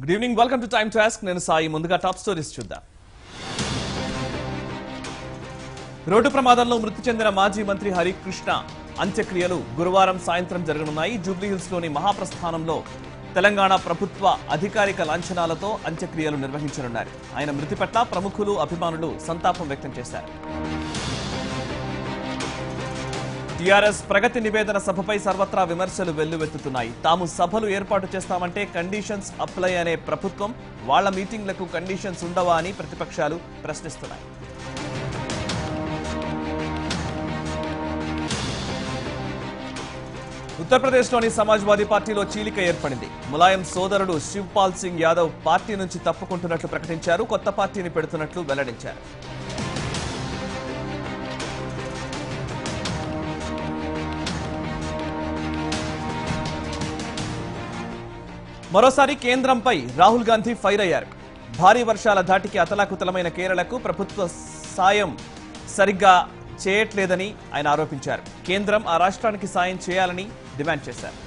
Good evening, welcome to time to ask. నేను సాయి. ముందుగా top stories చూద్దాం. రోడ్డు ప్రమాదంలో మృతి చెందిన మాజీ మంత్రి హరికృష్ణ అంత్యక్రియలు గురువారం సాయంత్రం జరగనున్నాయి. జూబ్లీహిల్స్ లోని మహాప్రస్థానంలో తెలంగాణ ప్రభుత్వ అధికారిక లాంఛనాలతో అంత్యక్రియలు నిర్వహించనున్నారు. ఆయన మృతి పట్ల ప్రముఖులు, అభిమానులు సంతాపం వ్యక్తం చేశారు. టీఆర్ఎస్ ప్రగతి నివేదన సభపై సర్వత్రా విమర్శలు వెల్లువెత్తుతున్నాయి. తాము సభలు ఏర్పాటు చేస్తామంటే కండిషన్స్ అప్లై అనే ప్రభుత్వం, వాళ్ల మీటింగ్లకు కండిషన్స్ ఉండవా అని ప్రతిపక్షాలు ప్రశ్నిస్తున్నాయి. ఉత్తరప్రదేశ్లోని సమాజ్వాదీ పార్టీలో చీలిక ఏర్పడింది. ములాయం సోదరుడు శివ్పాల్ సింగ్ యాదవ్ పార్టీ నుంచి తప్పుకుంటున్నట్లు ప్రకటించారు. కొత్త పార్టీని పెడుతున్నట్లు వెల్లడించారు. మరోసారి కేంద్రంపై రాహుల్ గాంధీ ఫైర్ అయ్యారు. భారీ వర్షాల ధాటికి అతలాకుతలమైన కేరళకు ప్రభుత్వ సాయం సరిగ్గా చేయట్లేదని ఆయన ఆరోపించారు. కేంద్రం ఆ రాష్ట్రానికి సాయం చేయాలని డిమాండ్ చేశారు.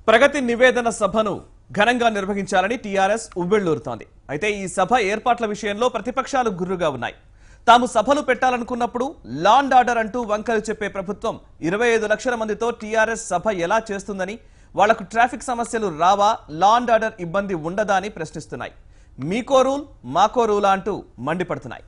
ప్రగతి నివేదన సభను ఘనంగా నిర్వహించాలని టీఆర్ఎస్ ఉవ్వెళ్లూరుతోంది. అయితే ఈ సభ ఏర్పాట్ల విషయంలో ప్రతిపక్షాలు గుర్రుగా ఉన్నాయి. తాము సభలు పెట్టాలనుకున్నప్పుడు లా అండ్ ఆర్డర్ అంటూ వంకలు చెప్పే ప్రభుత్వం 25 లక్షల మందితో టీఆర్ఎస్ సభ ఎలా చేస్తుందని, వాళ్లకు ట్రాఫిక్ సమస్యలు రావా, లా అండ్ ఆర్డర్ ఇబ్బంది ఉండదా అని ప్రశ్నిస్తున్నాయి. మీకో రూల్ మాకో రూల్ అంటూ మండిపడుతున్నాయి.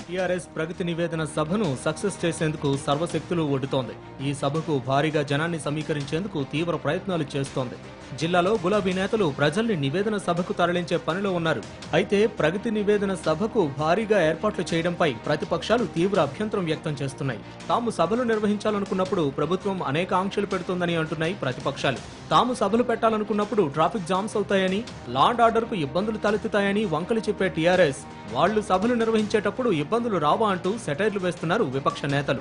టీఆర్ఎస్ ప్రగతి నివేదన సభను సక్సెస్ చేసేందుకు సర్వశక్తులు ఒడ్డుతోంది. ఈ సభకు భారీగా జనాన్ని సమీకరించేందుకు తీవ్ర ప్రయత్నాలు చేస్తోంది. జిల్లాలో గులాబీ నేతలు ప్రజల్ని నివేదన సభకు తరలించే పనిలో ఉన్నారు. అయితే ప్రగతి నివేదన సభకు భారీగా ఏర్పాట్లు చేయడంపై ప్రతిపక్షాలు తీవ్ర అభ్యంతరం వ్యక్తం చేస్తున్నాయి. తాము సభలు నిర్వహించాలనుకున్నప్పుడు ప్రభుత్వం అనేక ఆంక్షలు పెడుతోందని అంటున్నాయి ప్రతిపక్షాలు. తాము సభలు పెట్టాలనుకున్నప్పుడు ట్రాఫిక్ జామ్స్ అవుతాయని, లా అండ్ ఆర్డర్ కు ఇబ్బందులు తలెత్తుతాయని వంకలు చెప్పే టీఆర్ఎస్ వాళ్లు సభలు నిర్వహించేటప్పుడు ఇబ్బందులు రావా అంటూ సెటైర్లు వేస్తున్నారు విపక్ష నేతలు.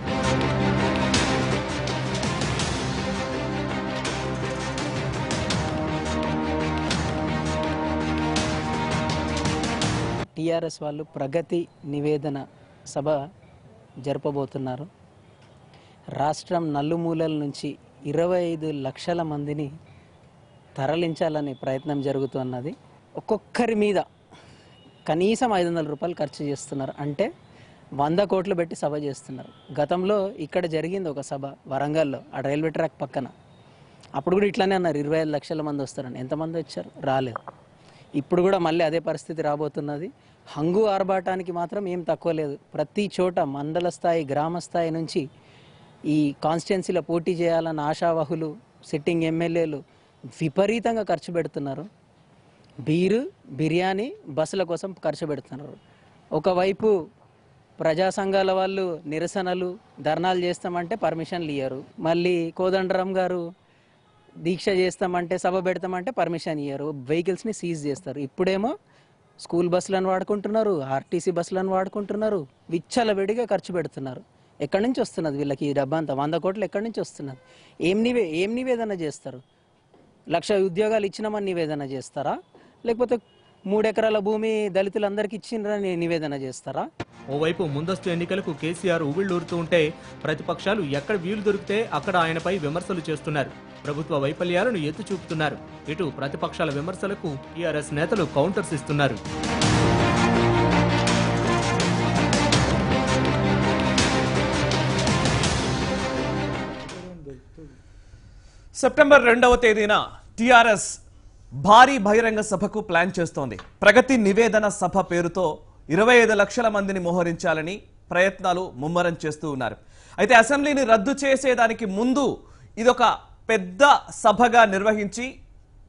టీఆర్ఎస్ వాళ్ళు ప్రగతి నివేదన సభ జరపబోతున్నారు. రాష్ట్రం నలుమూలల నుంచి 25 లక్షల మందిని తరలించాలనే ప్రయత్నం జరుగుతున్నది. ఒక్కొక్కరి మీద కనీసం 500 రూపాయలు ఖర్చు చేస్తున్నారు. అంటే 100 కోట్లు పెట్టి సభ చేస్తున్నారు. గతంలో ఇక్కడ జరిగింది ఒక సభ వరంగల్లో, ఆ రైల్వే ట్రాక్ పక్కన. అప్పుడు కూడా ఇట్లానే అన్నారు 25 లక్షల మంది వస్తారని. ఎంతమంది వచ్చారు? రాలేదు. ఇప్పుడు కూడా మళ్ళీ అదే పరిస్థితి రాబోతున్నది. హంగు ఆర్భాటానికి మాత్రం ఏం తక్కువ లేదు. ప్రతి చోట మండల స్థాయి, గ్రామ స్థాయి నుంచి ఈ కాన్స్టిట్యున్సీలో పోటీ చేయాలన్న ఆశావహులు, సిట్టింగ్ ఎమ్మెల్యేలు విపరీతంగా ఖర్చు పెడుతున్నారు. బీరు, బిర్యానీ, బస్సుల కోసం ఖర్చు పెడుతున్నారు. ఒకవైపు ప్రజా సంఘాల వాళ్ళు నిరసనలు, ధర్నాలు చేస్తామంటే పర్మిషన్లు ఇయ్యరు. మళ్ళీ కోదండరాం గారు దీక్ష చేస్తామంటే, సభ పెడతామంటే పర్మిషన్ ఇయ్యరు. వెహికల్స్ని సీజ్ చేస్తారు. ఇప్పుడేమో స్కూల్ బస్సులను వాడుకుంటున్నారు, ఆర్టీసీ బస్సులను వాడుకుంటున్నారు. విచ్చలవిడిగా ఖర్చు పెడుతున్నారు. ఎక్కడి నుంచి వస్తున్నది వీళ్ళకి ఈ డబ్బంతా? 100 కోట్లు ఎక్కడి నుంచి వస్తున్నది? ఏం నివేదన చేస్తారు? 1,00,000 ఉద్యోగాలు ఇచ్చినామని నివేదన చేస్తారా? లేకపోతే 3 ఎకరాల భూమి దళితులందరికీ ఇచ్చిండ్రని నివేదన చేస్తారా? ఓవైపు ముందస్తు ఎన్నికలకు కేసీఆర్ ఉవ్విళ్లూరుతూ ఉంటే ప్రతిపక్షాలు ఎక్కడ వీలు దొరికితే అక్కడ ఆయనపై విమర్శలు చేస్తున్నారు. ప్రభుత్వ వైఫల్యాలను ఎత్తి చూపుతున్నారు. ఇటు ప్రతిపక్షాల విమర్శలకు టీఆర్ఎస్ నేతలు కౌంటర్స్ ఇస్తున్నారు. సెప్టెంబర్ 2వ తేదీన టీఆర్ఎస్ భారీ బహిరంగ సభకు ప్లాన్ చేస్తోంది. ప్రగతి నివేదన సభ పేరుతో 25 లక్షల మందిని మోహరించాలని ప్రయత్నాలు ముమ్మరం చేస్తూ ఉన్నారు. అయితే అసెంబ్లీని రద్దు చేసేదానికి ముందు ఇదొక పెద్ద సభగా నిర్వహించి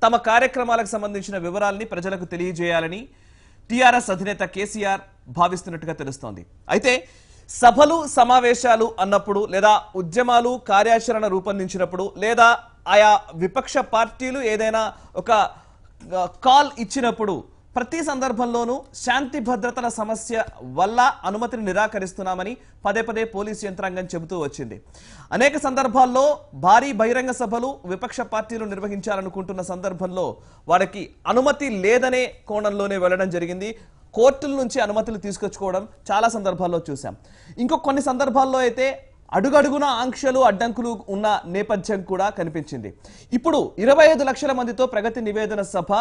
తమ కార్యక్రమాలకు సంబంధించిన వివరాలని ప్రజలకు తెలియజేయాలని టీఆర్ఎస్ అధినేత కేసీఆర్ భావిస్తున్నట్టుగా తెలుస్తోంది. అయితే సభలు, సమావేశాలు అన్నప్పుడు, లేదా ఉద్యమాలు, కార్యాచరణ రూపొందించినప్పుడు, లేదా ఆయా విపక్ష పార్టీలు ఏదైనా ఒక కాల్ ఇచ్చినప్పుడు ప్రతి సందర్భంలోనూ శాంతి భద్రతల సమస్య వల్ల అనుమతిని నిరాకరిస్తున్నామని పదే పదే పోలీసు యంత్రాంగం చెబుతూ వచ్చింది. అనేక సందర్భాల్లో భారీ బహిరంగ సభలు విపక్ష పార్టీలు నిర్వహించాలనుకుంటున్న సందర్భంలో వారికి అనుమతి లేదనే కోణంలోనే వెళ్ళడం జరిగింది. కోర్టుల నుంచి అనుమతులు తీసుకొచ్చుకోవడం చాలా సందర్భాల్లో చూసాం. ఇంకో కొన్ని సందర్భాల్లో అయితే అడుగడుగున ఆంక్షలు అడ్డంకులు ఉన్న నేపథ్యం కూడా కనిపించింది. ఇప్పుడు 25 లక్షల మందితో ప్రగతి నివేదన సభ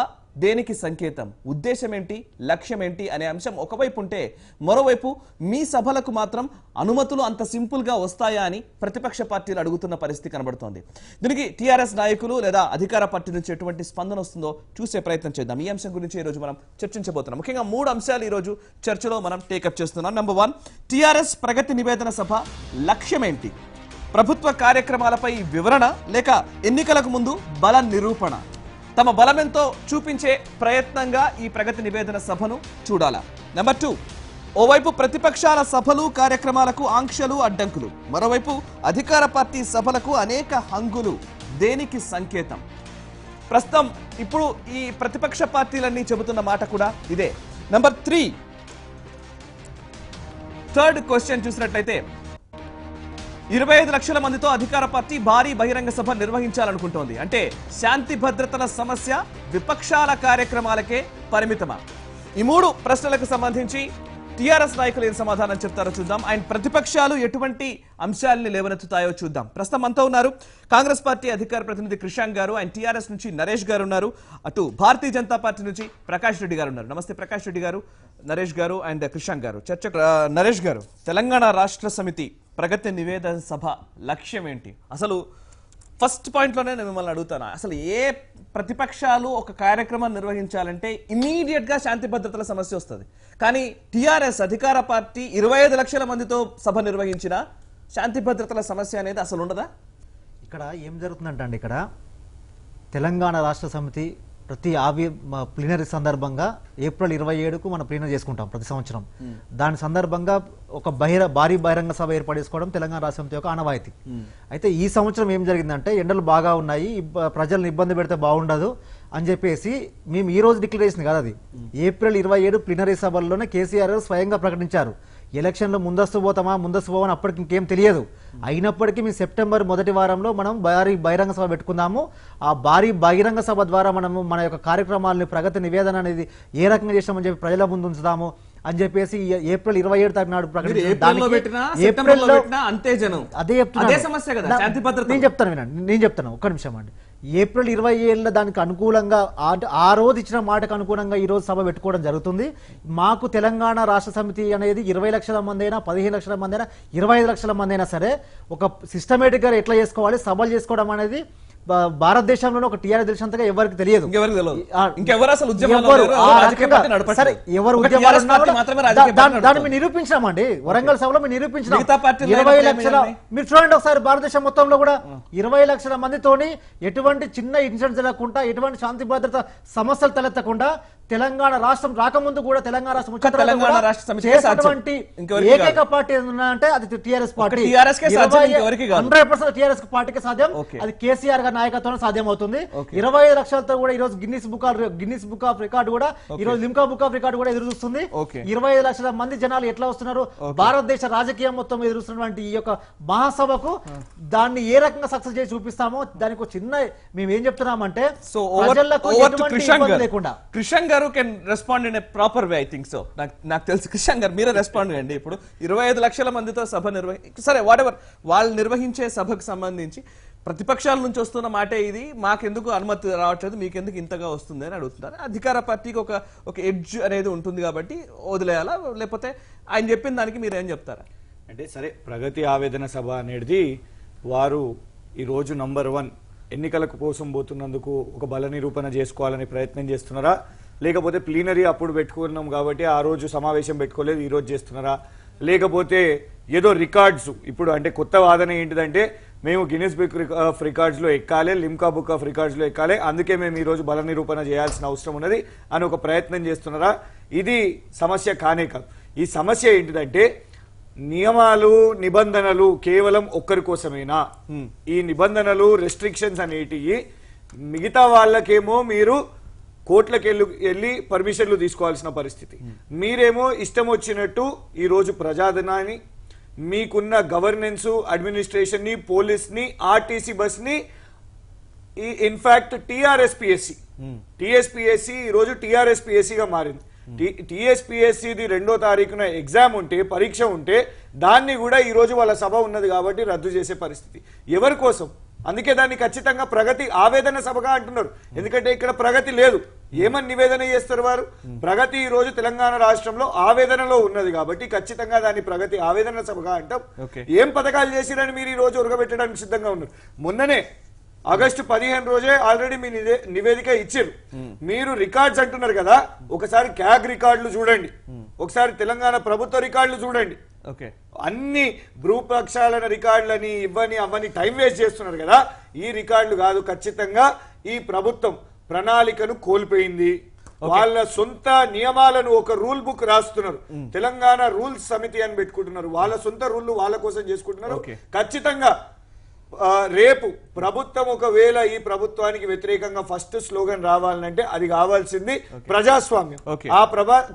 దేనికి సంకేతం, ఉద్దేశం ఏంటి, లక్ష్యం ఏంటి అనే అంశం ఒకవైపు ఉంటే, మరోవైపు మీ సభలకు మాత్రం అనుమతులు అంత సింపుల్ గా వస్తాయా అని ప్రతిపక్ష పార్టీలు అడుగుతున్న పరిస్థితి కనబడుతోంది. దీనికి టీఆర్ఎస్ నాయకులు లేదా అధికార పార్టీ నుంచి ఎటువంటి స్పందన వస్తుందో చూసే ప్రయత్నం చేద్దాం. ఈ అంశం గురించి ఈ రోజు మనం చర్చించబోతున్నాం. ముఖ్యంగా 3 అంశాలు ఈ రోజు చర్చలో మనం టేకప్ చేస్తున్నాం. నెంబర్ 1, టీఆర్ఎస్ ప్రగతి నివేదన సభ లక్ష్యం ఏంటి? ప్రభుత్వ కార్యక్రమాలపై వివరణ లేక ఎన్నికలకు ముందు బల నిరూపణ? తమ బలమెంతో చూపించే ప్రయత్నంగా ఈ ప్రగతి నివేదన సభను చూడాలా? నెంబర్ 2, ఓవైపు ప్రతిపక్షాల సభలు కార్యక్రమాలకు ఆంక్షలు అడ్డంకులు, మరోవైపు అధికార పార్టీ సభలకు అనేక హంగులు, దేనికి సంకేతం? ప్రస్తుతం ఇప్పుడు ఈ ప్రతిపక్ష పార్టీలన్నీ చెబుతున్న మాట కూడా ఇదే. నెంబర్ 3, థర్డ్ క్వశ్చన్ చూసినట్లయితే 25 లక్షల మందితో అధికార పార్టీ భారీ బహిరంగ సభ నిర్వహించాలనుకుంటోంది. అంటే శాంతి భద్రతల సమస్య విపక్షాల కార్యక్రమాలకే పరిమితమా? ఈ 3 ప్రశ్నలకు సంబంధించి టీఆర్ఎస్ నాయకులు ఏం సమాధానం చెప్తారో చూద్దాం. అండ్ ప్రతిపక్షాలు ఎటువంటి అంశాలని లేవనెత్తుతాయో చూద్దాం. ప్రస్తుతం అంతా ఉన్నారు కాంగ్రెస్ పార్టీ అధికార ప్రతినిధి కృషాంక్ గారు, అండ్ టీఆర్ఎస్ నుంచి నరేష్ గారు ఉన్నారు, అటు భారతీయ జనతా పార్టీ నుంచి ప్రకాష్ రెడ్డి గారు ఉన్నారు. నమస్తే ప్రకాష్ రెడ్డి గారు, నరేష్ గారు అండ్ కృషాంక్ గారు. చర్చ నరేష్ గారు, తెలంగాణ రాష్ట్ర సమితి ప్రగతి నివేదన సభ లక్ష్యం ఏంటి? అసలు ఫస్ట్ పాయింట్లోనే నేను మిమ్మల్ని అడుగుతాను, అసలు ఏ ప్రతిపక్షాలు ఒక కార్యక్రమం నిర్వహించాలంటే ఇమీడియట్ గా శాంతి భద్రతల సమస్య వస్తుంది, కానీ టీఆర్ఎస్ అధికార పార్టీ 25 లక్షల మందితో సభ నిర్వహించిన శాంతి భద్రతల సమస్య అనేది అసలు ఉండదా? ఇక్కడ ఏం జరుగుతుందంటే ఇక్కడ తెలంగాణ రాష్ట్ర సమితి ప్రతి ప్లీనరీ సందర్భంగా ఏప్రిల్ 27కు మనం ప్లీనరీ చేసుకుంటాం ప్రతి సంవత్సరం. దాని సందర్భంగా ఒక భారీ బహిరంగ సభ ఏర్పాటు చేసుకోవడం తెలంగాణ రాష్ట్ర సమితి యొక్క ఆనవాయితీ. అయితే ఈ సంవత్సరం ఏం జరిగిందంటే ఎండలు బాగా ఉన్నాయి, ప్రజలను ఇబ్బంది పెడితే బాగుండదు అని చెప్పేసి మేము ఈ రోజు డిక్లరేషన్ కాదు, అది ఏప్రిల్ 27 ప్లీనరీ సభల్లోనే కేసీఆర్ స్వయంగా ప్రకటించారు. ఎలక్షన్లో ముందస్తు పోవని అప్పటికి ఇంకేం తెలియదు. అయినప్పటికీ మేము సెప్టెంబర్ మొదటి వారంలో మనం భారీ బహిరంగ సభ పెట్టుకుందాము. ఆ భారీ బహిరంగ సభ ద్వారా మనము మన యొక్క కార్యక్రమాలని ప్రగతి నివేదన అనేది ఏ రకంగా చేసినామని చెప్పి ప్రజల ముందు ఉంచుతాము అని చెప్పేసి ఏప్రిల్ 27 తారీఖు నాడు నేను చెప్తాను వినండి, నేను చెప్తాను ఒక్క నిమిషం అండి. ఏప్రిల్ 27 దానికి అనుకూలంగా ఆ రోజు ఇచ్చిన మాటకు అనుగుణంగా ఈ రోజు సభ పెట్టుకోవడం జరుగుతుంది. మాకు తెలంగాణ రాష్ట్ర సమితి అనేది 20 లక్షల మంది అయినా 15 లక్షల మంది అయినా 25 లక్షల మంది అయినా సరే ఒక సిస్టమేటిక్ గా ఎట్లా చేసుకోవాలి, సభలు చేసుకోవడం అనేది భారతదేశంలో ఒక టీఆర్ఎస్ తెలిసినంతగా ఎవరికి తెలియదు. దాన్ని మేము నిరూపించినామండి, వరంగల్ సభలో మేము నిరూపించినాం. 20 లక్షల మీరు చూడండి ఒకసారి, భారతదేశం మొత్తంలో కూడా 20 లక్షల మందితోని ఎటువంటి చిన్న ఇన్సిడెంట్స్ జరగకుండా, ఎటువంటి శాంతి భద్రత సమస్యలు తలెత్తకుండా తెలంగాణ రాష్ట్రం రాకముందు కూడా తెలంగాణ రాష్ట్రం ఏకైక పార్టీ అంటే అది టీఆర్ఎస్ పార్టీ. 100% టీఆర్ఎస్ పార్టీకి సాధ్యం, అది కేసీఆర్ గారి నాయకత్వంలో సాధ్యం అవుతుంది. 25 లక్షలతో కూడా ఈ రోజు గిన్నిస్ బుక్ ఆఫ్ రికార్డు కూడా, ఈ రోజు లిమ్కా బుక్ ఆఫ్ రికార్డు కూడా ఎదురు చూస్తుంది. 25 లక్షల మంది జనాలు ఎట్లా వస్తున్నారు, భారతదేశ రాజకీయం మొత్తం ఎదురుస్తున్నటువంటి ఈ యొక్క మహాసభకు దాన్ని ఏ రకంగా సక్సెస్ చేసి చూపిస్తామో దానికి ఒక చిన్న మేము ఏం చెప్తున్నామంటే ప్రజలకు ఎటువంటి ఇబ్బంది లేకుండా. కృష్ణ్ గారు can respond in a proper way, I think so. నాకు తెలుసు కృష్ణ్ గారు మీరే రెస్పాండ్ అండి. ఇప్పుడు 25 లక్షల మందితో సభ సరే వాట్ ఎవర్ వాళ్ళు నిర్వహించే సభకు సంబంధించి ప్రతిపక్షాల నుంచి వస్తున్న మాటే ఇది, మాకెందుకు అనుమతి రావట్లేదు, మీకెందుకు ఇంతగా వస్తుంది అని అడుగుతున్నారు. అధికార పార్టీకి ఒక ఎడ్జ్ అనేది ఉంటుంది కాబట్టి వదిలేయాలా, లేకపోతే ఆయన చెప్పిన దానికి మీరు ఏం చెప్తారా? అంటే సరే, ప్రగతి ఆవేదన సభ అనేది వారు ఈరోజు నంబర్ 1 ఎన్నికల కోసం పోతున్నందుకు ఒక బల నిరూపణ చేసుకోవాలని ప్రయత్నం చేస్తున్నారా, లేకపోతే ప్లీనరీ అప్పుడు పెట్టుకున్నాం కాబట్టి ఆ రోజు సమావేశం పెట్టుకోలేదు ఈ రోజు చేస్తున్నారా, లేకపోతే ఏదో రికార్డ్స్ ఇప్పుడు అంటే కొత్త వాదన ఏంటిదంటే మేము గిన్నిస్ బుక్ ఆఫ్ రికార్డ్స్లో ఎక్కాలి, లిమ్కా బుక్ ఆఫ్ రికార్డ్స్లో ఎక్కాలి, అందుకే మేము ఈరోజు బల నిరూపణ చేయాల్సిన అవసరం ఉన్నది అని ఒక ప్రయత్నం చేస్తున్నారా? ఇది సమస్య కానే కాదు. ఈ సమస్య ఏంటిదంటే నియమాలు నిబంధనలు కేవలం ఒక్కరి కోసమేనా? ఈ నిబంధనలు రెస్ట్రిక్షన్స్ అనేటివి మిగతా వాళ్ళకేమో మీరు కోర్టులకు వెళ్ళి పర్మిషన్లు తీసుకోవాల్సిన పరిస్థితి, మీరేమో ఇష్టం వచ్చినట్టు ఈరోజు ప్రజాధనాన్ని, మీకున్న గవర్నెన్స్ అడ్మినిస్ట్రేషన్ ని, పోలీస్ ని, ఆర్టీసీ బస్ ని, ఇన్ఫాక్ట్ టీఆర్ఎస్పిఎస్సి ఈరోజు టీఆర్ఎస్పిఎస్సిగా మారింది. టీఎస్పీఎస్సీది 2వ తారీఖున ఎగ్జామ్ ఉంటే, పరీక్ష ఉంటే దాన్ని కూడా ఈ రోజు వాళ్ళ సభ ఉన్నది కాబట్టి రద్దు చేసే పరిస్థితి. ఎవరి కోసం? అందుకే దాన్ని ఖచ్చితంగా ప్రగతి ఆవేదన సభగా అంటున్నారు. ఎందుకంటే ఇక్కడ ప్రగతి లేదు. ఏమని నివేదన చేస్తారు వారు? ప్రగతి ఈ రోజు తెలంగాణ రాష్ట్రంలో ఆవేదనలో ఉన్నది కాబట్టి ఖచ్చితంగా దాన్ని ప్రగతి ఆవేదన సభగా అంటాం. ఏం పథకాలు చేసిరని మీరు ఈ రోజు ఉరగబెట్టడానికి సిద్ధంగా ఉన్నారు? మొన్ననే ఆగస్టు 15 రోజే ఆల్రెడీ మీ నివేదిక ఇచ్చారు. మీరు రికార్డ్స్ అంటున్నారు కదా, ఒకసారి క్యాగ్ రికార్డులు చూడండి, ఒకసారి తెలంగాణ ప్రభుత్వ రికార్డులు చూడండి. అన్ని భూపక్షాలన రికార్డులని ఇవ్వని అవన్నీ టైం వేస్ట్ చేస్తున్నారు కదా. ఈ రికార్డులు కాదు, ఖచ్చితంగా ఈ ప్రభుత్వం ప్రణాళికను కోల్పోయింది. వాళ్ళ సొంత నియమాలను ఒక రూల్ బుక్ రాస్తున్నారు. తెలంగాణ రూల్స్ సమితి అని పెట్టుకుంటున్నారు. వాళ్ళ సొంత రూల్ వాళ్ళ కోసం చేసుకుంటున్నారు. ఖచ్చితంగా రేపు ప్రభుత్వం ఒకవేళ ఈ ప్రభుత్వానికి వ్యతిరేకంగా ఫస్ట్ స్లోగన్ రావాలంటే అది కావాల్సింది ప్రజాస్వామ్యం. ఆ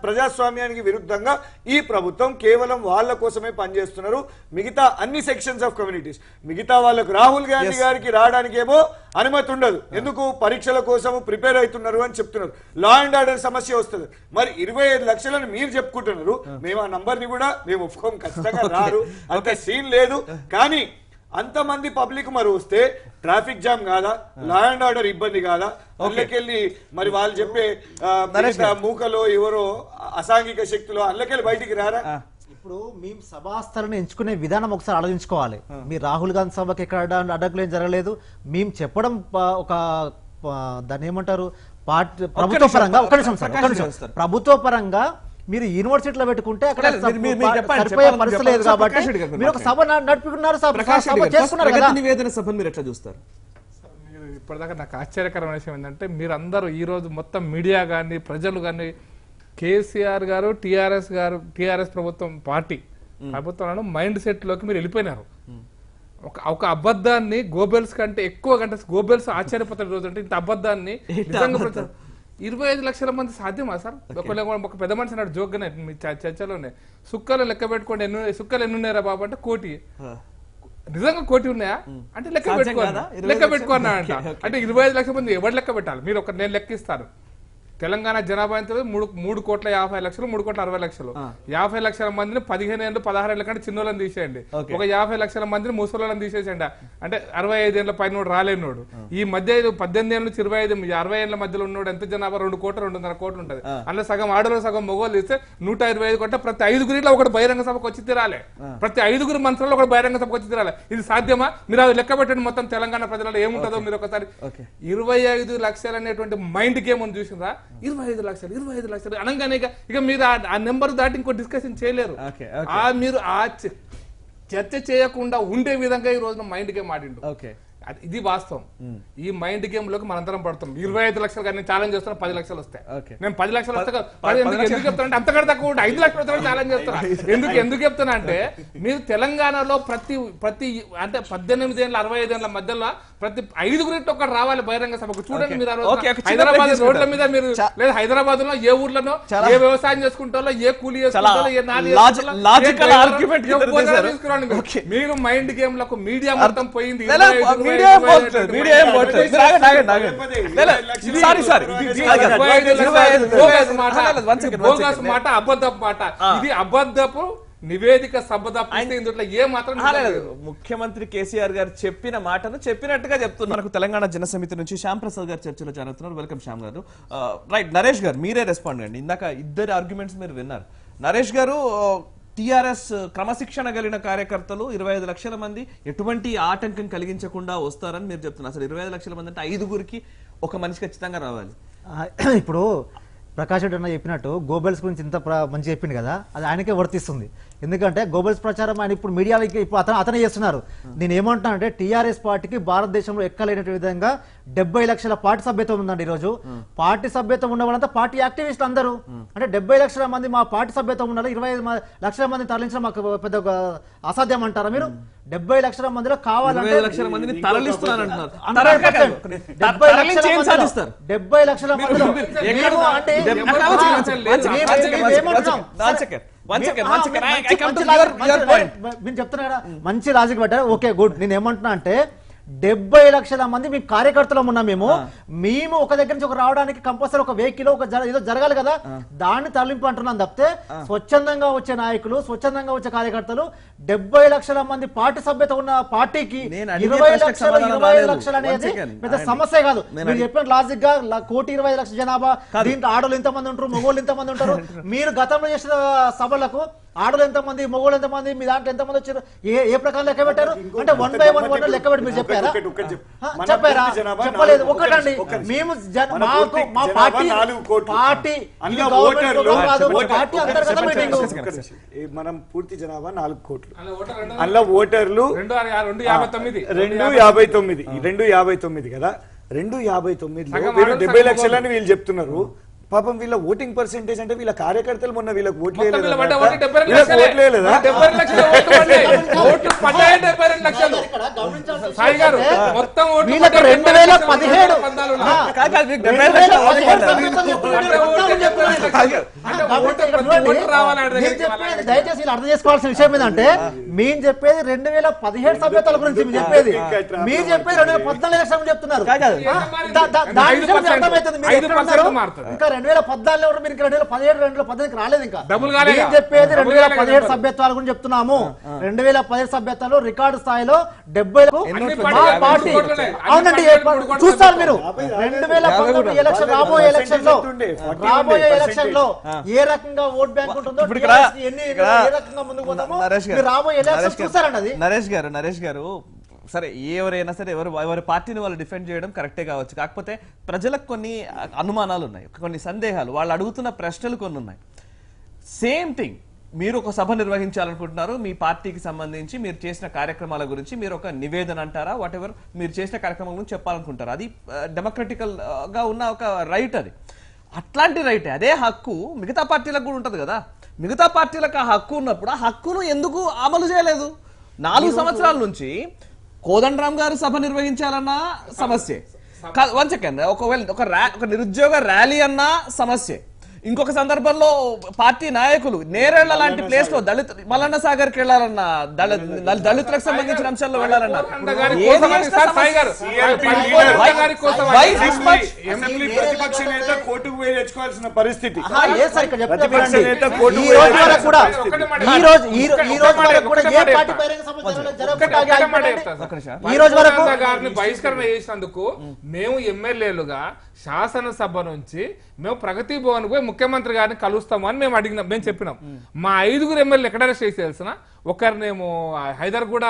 ప్రజాస్వామ్యానికి విరుద్ధంగా ఈ ప్రభుత్వం కేవలం వాళ్ళ కోసమే పనిచేస్తున్నారు. మిగతా అన్ని సెక్షన్స్ ఆఫ్ కమ్యూనిటీస్, మిగతా వాళ్ళకు రాహుల్ గాంధీ గారికి రావడానికి ఏమో అనుమతి ఉండదు. ఎందుకు? పరీక్షల కోసం ప్రిపేర్ అవుతున్నారు అని చెప్తున్నారు. లా అండ్ ఆర్డర్ సమస్య వస్తుంది. మరి 25 లక్షలను మీరు చెప్పుకుంటున్నారు. మేము ఆ నంబర్ ని కూడా మేము ఒప్పుకోం. ఖచ్చితంగా రారు, అంత సీన్ లేదు. కానీ అంతమంది పబ్లిక్ మరి వస్తే ట్రాఫిక్ జామ్ కాదా? లా అండ్ ఆర్డర్ ఇబ్బంది కాదా? అల్లకెళ్ళి మరి వాళ్ళు చెప్పే మూకలో ఎవరో అసాంఘిక శక్తులు అల్లకెళ్ళి బయటికి రారా? ఇప్పుడు మేము సభాస్థలను ఎంచుకునే విధానం ఒకసారి ఆలోచించుకోవాలి. మీ రాహుల్ గాంధీ సభకి ఎక్కడ అడ్డంకులు ఏం జరగలేదు. మేము చెప్పడం ఒక దాన్ని ఏమంటారు, ప్రభుత్వ పరంగా ఒక నిమిషం ప్రభుత్వ పరంగా మీరు యూనివర్సిటీలో పెట్టుకుంటే అక్కడ సరిపోయే పరిస్థితి లేదు కాబట్టి మీరు ఒక సభ నడుపుకున్నారు, సభ చేసుకున్నారు కదా. నివేదన సభను మీరు ఎట్లా చూస్తారు? ఇప్పటిదాకా నాకు ఆశ్చర్యకరమైన విషయం ఏంటంటే, మీరందరూ ఈ రోజు మొత్తం మీడియా కానీ ప్రజలు కానీ కేసీఆర్ గారు టీఆర్ఎస్ ప్రభుత్వం ప్రభుత్వంలో మైండ్ సెట్ లోకి మీరు వెళ్ళిపోయినారు. ఒక అబద్ధాన్ని గోబెల్స్ కంటే ఎక్కువ గంట గోబెల్స్ ఆశ్చర్యపోతారు రోజు అంటే ఇంత అబద్ధాన్ని నిజంగా 25 లక్షల మంది సాధ్యమా సార్? ఒక పెద్ద మనిషి అన్నాడు జోక్గానే మీ చర్చలోనే, సుక్కలు లెక్క పెట్టుకోండి సుక్కలు ఎన్ని ఉన్నాయా బాబు అంటే 1 కోటి. నిజంగా 1 కోటి ఉన్నాయా అంటే లెక్క పెట్టుకున్నా అంట. అంటే 25 లక్షల మంది ఎవరు లెక్క పెట్టాలి? మీరు నేను లెక్కిస్తాను. తెలంగాణ జనాభా ఎంత? 3,50,00,000 3,60,00,000. 50 లక్షల మందిని 15 ఏళ్ళు 16 ఏళ్ళ కంటే చిన్నోళ్ళని తీసేయండి. ఒక 50 లక్షల మందిని ముసలోళ్ళని తీసేసండి. అంటే 65 ఏళ్ళ పైన రాలేనోడు. ఈ మధ్య 18 ఏళ్ళ నుంచి 25 60 ఏళ్ళ మధ్యలో ఉన్నోడు ఎంత జనాభా? 2 కోట్లు 2.5 కోట్లు ఉంటుంది. అందులో సగం ఆడలో సగం మొగోళ్ళు తీస్తే 125 కోట్ల. ప్రతి 5గురిలో ఒకటి బహిరంగ సభకు వచ్చి తీరాలి. ప్రతి 5గురు మంత్రుల్లో ఒకటి బహిరంగ సభకు వచ్చి తీరాలి. ఇది సాధ్యమా? మీరు అది లెక్క పెట్టండి. మొత్తం తెలంగాణ ప్రజలలో ఏముంటుందో మీరు ఒకసారి 25 లక్షలు అనేటువంటి మైండ్ గేమ్ అని చూసిందా? 25 లక్షలు అనగానే ఇక మీరు ఆ నెంబర్ దాటి ఇంకో డిస్కషన్ చేయలేరు. మీరు ఆ చర్చ చేయకుండా ఉండే విధంగా ఈ రోజున మైండ్ గేమ్ ఆడిండు. ఇది వాస్తవం. ఈ మైండ్ గేమ్ లోకి మనందరం పడతాం. 25 లక్షలు కానీ ఛాలెంజ్ చేస్తున్నా 10 లక్షలు వస్తాయి. నేను 10 లక్షలు వస్తా ఎందుకు చెప్తానంటే అంతకంటే తక్కువ 5 లక్షలు వస్తాను ఛాలెంజ్ చేస్తున్నా. ఎందుకు చెప్తున్నా అంటే, మీరు తెలంగాణలో ప్రతి అంటే 18 ఏళ్ళ 65 ఏళ్ళ మధ్యలో ప్రతి 5గురితో ఒకటి రావాలి బహిరంగ సభకు. చూడండి మీరు హైదరాబాద్ రోడ్ల మీద మీరు లేదా హైదరాబాద్ లో ఏ ఊర్లలో ఏ వ్యవసాయం చేసుకుంటారో, ఏ కూలీ చేసుకుంటారో, ఏ మీరు మైండ్ గేమ్ లకు మీడియా మొత్తం పోయింది. మాట అబద్ధపు మాట. ఇది అబద్ధపు నివేదిక ఇందులో ఏ మాత్రం ముఖ్యమంత్రి కేసీఆర్ గారు చెప్పిన మాటను చెప్పినట్టుగా చెప్తున్నారు. మనకు తెలంగాణ జనసమితి నుంచి శ్యామ్ ప్రసాద్ గారు చర్చలో జరుగుతున్నారు. వెల్కమ్ శ్యామ్ గారు. రైట్, నరేష్ గారు మీరే రెస్పాండ్ అండి. ఇందాక ఇద్దరు ఆర్గ్యుమెంట్స్ మీరు విన్నారు. నరేష్ గారు, టిఆర్ఎస్ క్రమశిక్షణ కలిగిన కార్యకర్తలు 25 లక్షల మంది ఎటువంటి ఆటంకం కలిగించకుండా వస్తారని మీరు చెప్తున్నారు. అసలు 25 లక్షల మంది అంటే 5గురికి ఒక మనిషి ఖచ్చితంగా రావాలి. ఇప్పుడు ప్రకాష్ రెడ్డి అన్న చెప్పినట్టు గోబెల్స్ గురించి ఇంత మంచి చెప్పింది కదా, అది ఆయనకే వర్తిస్తుంది. ఎందుకంటే గోబెల్స్ ప్రచారం ఆయన ఇప్పుడు మీడియాలకి ఇప్పుడు అతనే చేస్తున్నారు. నేను ఏమంటున్నానంటే, టీఆర్ఎస్ పార్టీకి భారతదేశంలో ఎక్కలేనటువంటి విధంగా 70 లక్షల పార్టీ సభ్యత్వం ఉందండి. ఈరోజు పార్టీ సభ్యత్వం ఉన్న వాళ్ళంతా పార్టీ యాక్టివిస్టులు అందరూ. అంటే 70 లక్షల మంది మా పార్టీ సభ్యత్వం ఉండాలి, 25 లక్షల మంది తరలించడం మాకు పెద్ద అసాధ్యం అంటారా మీరు? 70 లక్షల మందిలో కావాలంటే 70 లక్షల మందిని తరలిస్తున్నారంటున్నారు. 70 లక్షల మందిలో నేను చెప్తున్నా మంచి లాజిక్ పెట్టారు. Okay good. నేను ఏమంటున్నా అంటే, 70 లక్షల మంది మీ కార్యకర్తలం ఉన్నాం మేము ఒక దగ్గర నుంచి ఒక రావడానికి కంపల్సరీ ఒక వెహికల్ ఏదో జరగాలి కదా, దాన్ని తరలింపు అంటున్నాం తప్పితే స్వచ్ఛందంగా వచ్చే నాయకులు, స్వచ్ఛందంగా వచ్చే కార్యకర్తలు 70 లక్షల మంది పార్టీ సభ్యత ఉన్న పార్టీకి 25 లక్షలు అనేది పెద్ద సమస్య కాదు. మీరు చెప్పిన లాజిక్ గా 1,25,00,000 జనాభా, దీంట్లో ఆడోళ్ళు ఎంతమంది ఉంటారు, మగోళ్ళు ఎంతమంది ఉంటారు, మీరు గతంలో చేసిన సభలకు ఆడలు ఎంతమంది, మగోళ్ళు ఎంతమంది, మీ దాంట్లో ఎంతమంది వచ్చారు, ఏ ప్రకారం లెక్క పెట్టారు అంటే 1 by 1 లెక్క పెట్టి మీరు చెప్పారా? చెప్పారా? చెప్పలేదు. ఒకటండి, మేము మా పార్టీ మనం పూర్తి జనాభా 4 కోట్లు, అందులో ఓటర్లు 259 కదా, 259 70 లక్షలని వీళ్ళు చెప్తున్నారు. పాపం వీళ్ళ ఓటింగ్ పర్సెంటేజ్ అంటే వీళ్ళ కార్యకర్తలు మొన్న వీళ్ళకి ఓట్లే దయచేసి అర్థం చేసుకోవాల్సిన విషయం ఏంటంటే మేము చెప్పేది 2017 సభ్యతల గురించి చెప్పేది, మీరు చెప్పేది 2014 లక్షలు చెప్తున్నారు. ఇంకా 2014 మీరు 2017 2018 రాలేదు. ఇంకా నేను చెప్పేది 2017 సభ్యత్వాల గురించి చెప్తున్నాము. 2017 సభ్యత్వాలు రికార్డు స్థాయిలో 70 పార్టీ. అవునండి, చూస్తారు మీరు 2019 ఎలక్షన్ రాబోయే ఎలక్షన్ లో ఏ రకంగా ఓట్ బ్యాంక్ ఉంటుందో, ఎన్ని ఏ రకంగా ముందుకు పోతామో రాబోయే ఎలక్షన్ చూస్తారండి. అది నరేష్ గారు సరే, ఎవరైనా సరే ఎవరి పార్టీని వాళ్ళు డిఫెండ్ చేయడం కరెక్టే కావచ్చు, కాకపోతే ప్రజలకు కొన్ని అనుమానాలు ఉన్నాయి, కొన్ని సందేహాలు, వాళ్ళు అడుగుతున్న ప్రశ్నలు కొన్ని ఉన్నాయి. సేమ్ థింగ్, మీరు ఒక సభ నిర్వహించాలనుకుంటున్నారు, మీ పార్టీకి సంబంధించి మీరు చేసిన కార్యక్రమాల గురించి మీరు ఒక నివేదన అంటారా, వాట్ ఎవర్ మీరు చేసిన కార్యక్రమం గురించి చెప్పాలనుకుంటారు, అది డెమోక్రటికల్ గా ఉన్న ఒక రైట్. అది అట్లాంటి రైట్, అదే హక్కు మిగతా పార్టీలకు కూడా ఉంటుంది కదా. మిగతా పార్టీలకు ఆ హక్కు ఉన్నప్పుడు ఆ హక్కును ఎందుకు అమలు చేయలేదు? 4 సంవత్సరాల నుంచి కోదండరామ్ గారు సభ నిర్వహించాలన్నా సమస్య, 1 సెకండ్, ఒకవేళ ఒక నిరుద్యోగ ర్యాలీ అన్నా సమస్య, ఇంకొక సందర్భంలో పార్టీ నాయకులు నేరేళ్ల లాంటి ప్లేస్ లో మల్లన్న సాగర్ కి వెళ్లాలన్నా, దళితులకు సంబంధించిన అంశాల్లో వెళ్లాలన్నా, పరిస్థితి. బహిష్కరణ చేసినందుకు మేము ఎమ్మెల్యేలుగా శాసనసభ నుంచి మేము ప్రగతి భవన్ పోయి ముఖ్యమంత్రి గారిని కలుస్తామని మేము చెప్పినాం. మా 5 ఎమ్మెల్యేలు ఎక్కడ అరెస్ట్ చేసి తెలిసిన, ఒకరినేమో హైదర్గూడ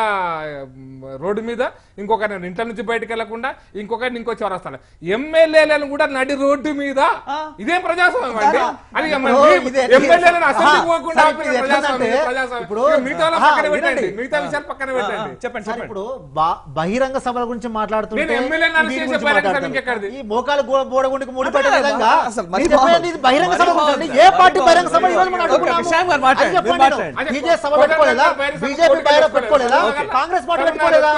రోడ్డు మీద, ఇంకొకరిని ఇంట్లో నుంచి బయటకు వెళ్లకుండా, ఇంకొకరిని ఇంకో చౌరస్తాలో, ఎమ్మెల్యేలను కూడా నడి రోడ్డు మీద. ఇదేం ప్రజాస్వామ్యం అండి? అది ఎమ్మెల్యేలను అసెంబ్లీకి పోకుండా మిగతా పెట్టండి, మిగతా విషయాలు పక్కన పెట్టండి. చెప్పండి. ఇప్పుడు బహిరంగ సభల గురించి మాట్లాడుతుంటే ఈ మోకాలు బోడగుండికి ముడిపడే విధంగా బహిరంగ సభ గురించి ఏ పార్టీ బహిరంగ సభ ఈ రోజు మనం బీజేపీ సభ పెట్టుకోలేదా, బీజేపీ పెట్టుకోలేదా, కాంగ్రెస్ పార్టీ పెట్టుకోలేదా?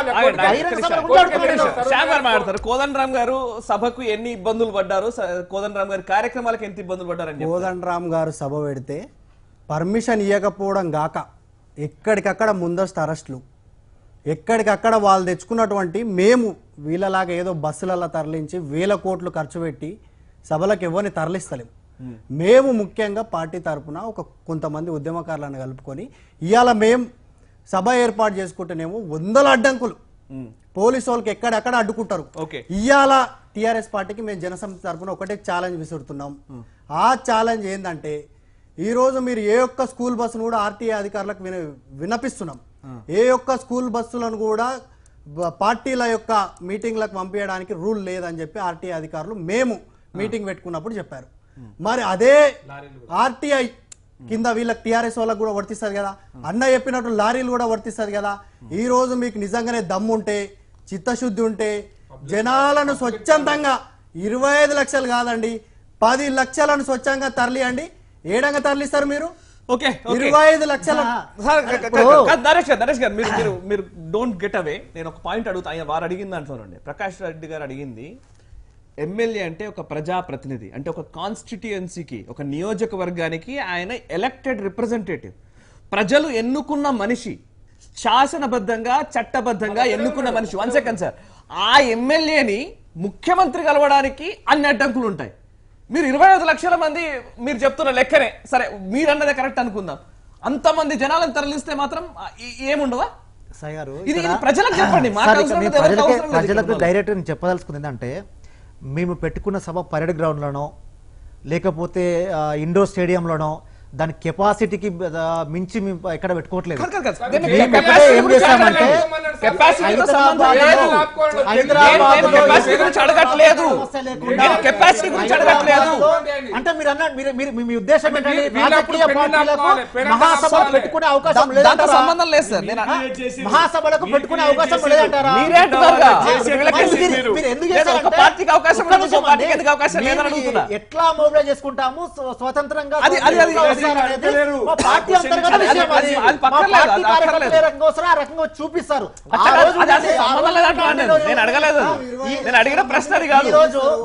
మాట్లాడతారు. కోదండరామ్ గారు సభకు ఎన్ని ఇబ్బందులు పడ్డారు, కోదండరామ్ గారి కార్యక్రమాలకు ఎంత ఇబ్బందులు పడ్డారని. కోదండరామ్ గారు సభ పెడితే పర్మిషన్ ఇవ్వకపోవడం గాక ఎక్కడికక్కడ ముందస్తు అరెస్టులు, ఎక్కడికక్కడ వాళ్ళు తెచ్చుకున్నటువంటి, మేము వీళ్ళలాగా ఏదో బస్సులలో తరలించి 1000 కోట్లు ఖర్చు పెట్టి సభలకు ఎవరిని తరలిస్తలేము. మేము ముఖ్యంగా పార్టీ తరఫున కొంతమంది ఉద్యమకారులను కలుపుకొని ఇవాళ మేము సభ ఏర్పాటు చేసుకుంటేనేమో 100 అడ్డంకులు, పోలీసు వాళ్ళకి ఎక్కడెక్కడ అడ్డుకుంటారు. ఇవాళ టీఆర్ఎస్ పార్టీకి మేము జనసమితి తరఫున ఒకటే ఛాలెంజ్ విసురుతున్నాం. ఆ ఛాలెంజ్ ఏంటంటే, ఈరోజు మీరు ఏ ఒక్క స్కూల్ బస్సును కూడా ఆర్టీఏ అధికారులకు విన్నపిస్తున్నాం, ఏ ఒక్క స్కూల్ బస్సులను కూడా పార్టీల యొక్క మీటింగ్లకు పంపించడానికి రూల్ లేదని చెప్పి ఆర్టీఐ అధికారులు మేము మీటింగ్ పెట్టుకున్నప్పుడు చెప్పారు. మరి అదే ఆర్టీఐ కింద వీళ్ళకి టీఆర్ఎస్ వాళ్ళకి కూడా వర్తిస్తుంది కదా, అన్న చెప్పినట్టు లారీలు కూడా వర్తిస్తుంది కదా. ఈ రోజు మీకు నిజంగానే దమ్ముంటే, చిత్తశుద్ధి ఉంటే, జనాలను స్వచ్ఛందంగా 25 లక్షలు కాదండి 10 లక్షలను స్వచ్ఛంగా తరలియండి. ఏడంగా తరలిస్తారు మీరు? 25 లక్షల. నరేష్ గారు మీరు డోంట్ గెట్ అవే. నేను ఒక పాయింట్ అడుగుతా, వారు అడిగిన దాంట్లోనండి, ప్రకాష్ రెడ్డి గారు అడిగింది, ఎమ్మెల్యే అంటే ఒక ప్రజాప్రతినిధి, అంటే ఒక కాన్స్టిట్యుయెన్సీకి, ఒక నియోజకవర్గానికి ఆయన ఎలక్టెడ్ రిప్రజెంటేటివ్, ప్రజలు ఎన్నుకున్న మనిషి. శాసనబద్ధంగా చట్టబద్ధంగా ఎన్నుకున్న మనిషి. 1 సెకండ్ సార్. ఆ ఎమ్మెల్యేని ముఖ్యమంత్రి కలవడానికి అన్ని అడ్డంకులు ఉంటాయి. మీరు 25 లక్షల మంది మీరు చెప్తున్న లెక్కనే సరే, మీరు అన్నదే కరెక్ట్ అనుకుందాం. అంతమంది జనాలను తరలిస్తే మాత్రం ఏముండవా? ఇది ప్రజలకు చెప్పండి. ప్రజలకు డైరెక్ట్ చెప్పదలుచుకుంది ఏంటంటే, మేము పెట్టుకున్న సభ పరేడ్ గ్రౌండ్లోనో లేకపోతే ఇండోర్ స్టేడియంలోనో దాని కెపాసిటీకి మించి మేము ఎక్కడ పెట్టుకోవట్లేదు. ఏం చేస్తామంటే అంటే మీరు అన్న మీ ఉద్దేశం ఏంటంటే రాజకీయ పార్టీలకు మహాసభలు పెట్టుకునే అవకాశం లేదంటారా? సంబంధం లేదు సార్. మహాసభలకు పెట్టుకునే అవకాశం లేదంటారా? మీరు ఎందుకు ఎట్లా మొబైల్ చేసుకుంటాము స్వతంత్రంగా పార్టీ అంతర్గత విషయం. అది మా పార్టీ కార్యకర్తలు ఏ రకంగా వస్తారో ఆ రకంగా చూపిస్తారు. నేను అడగలేదు, నేను అడిగిన ప్రశ్న అది కాదు.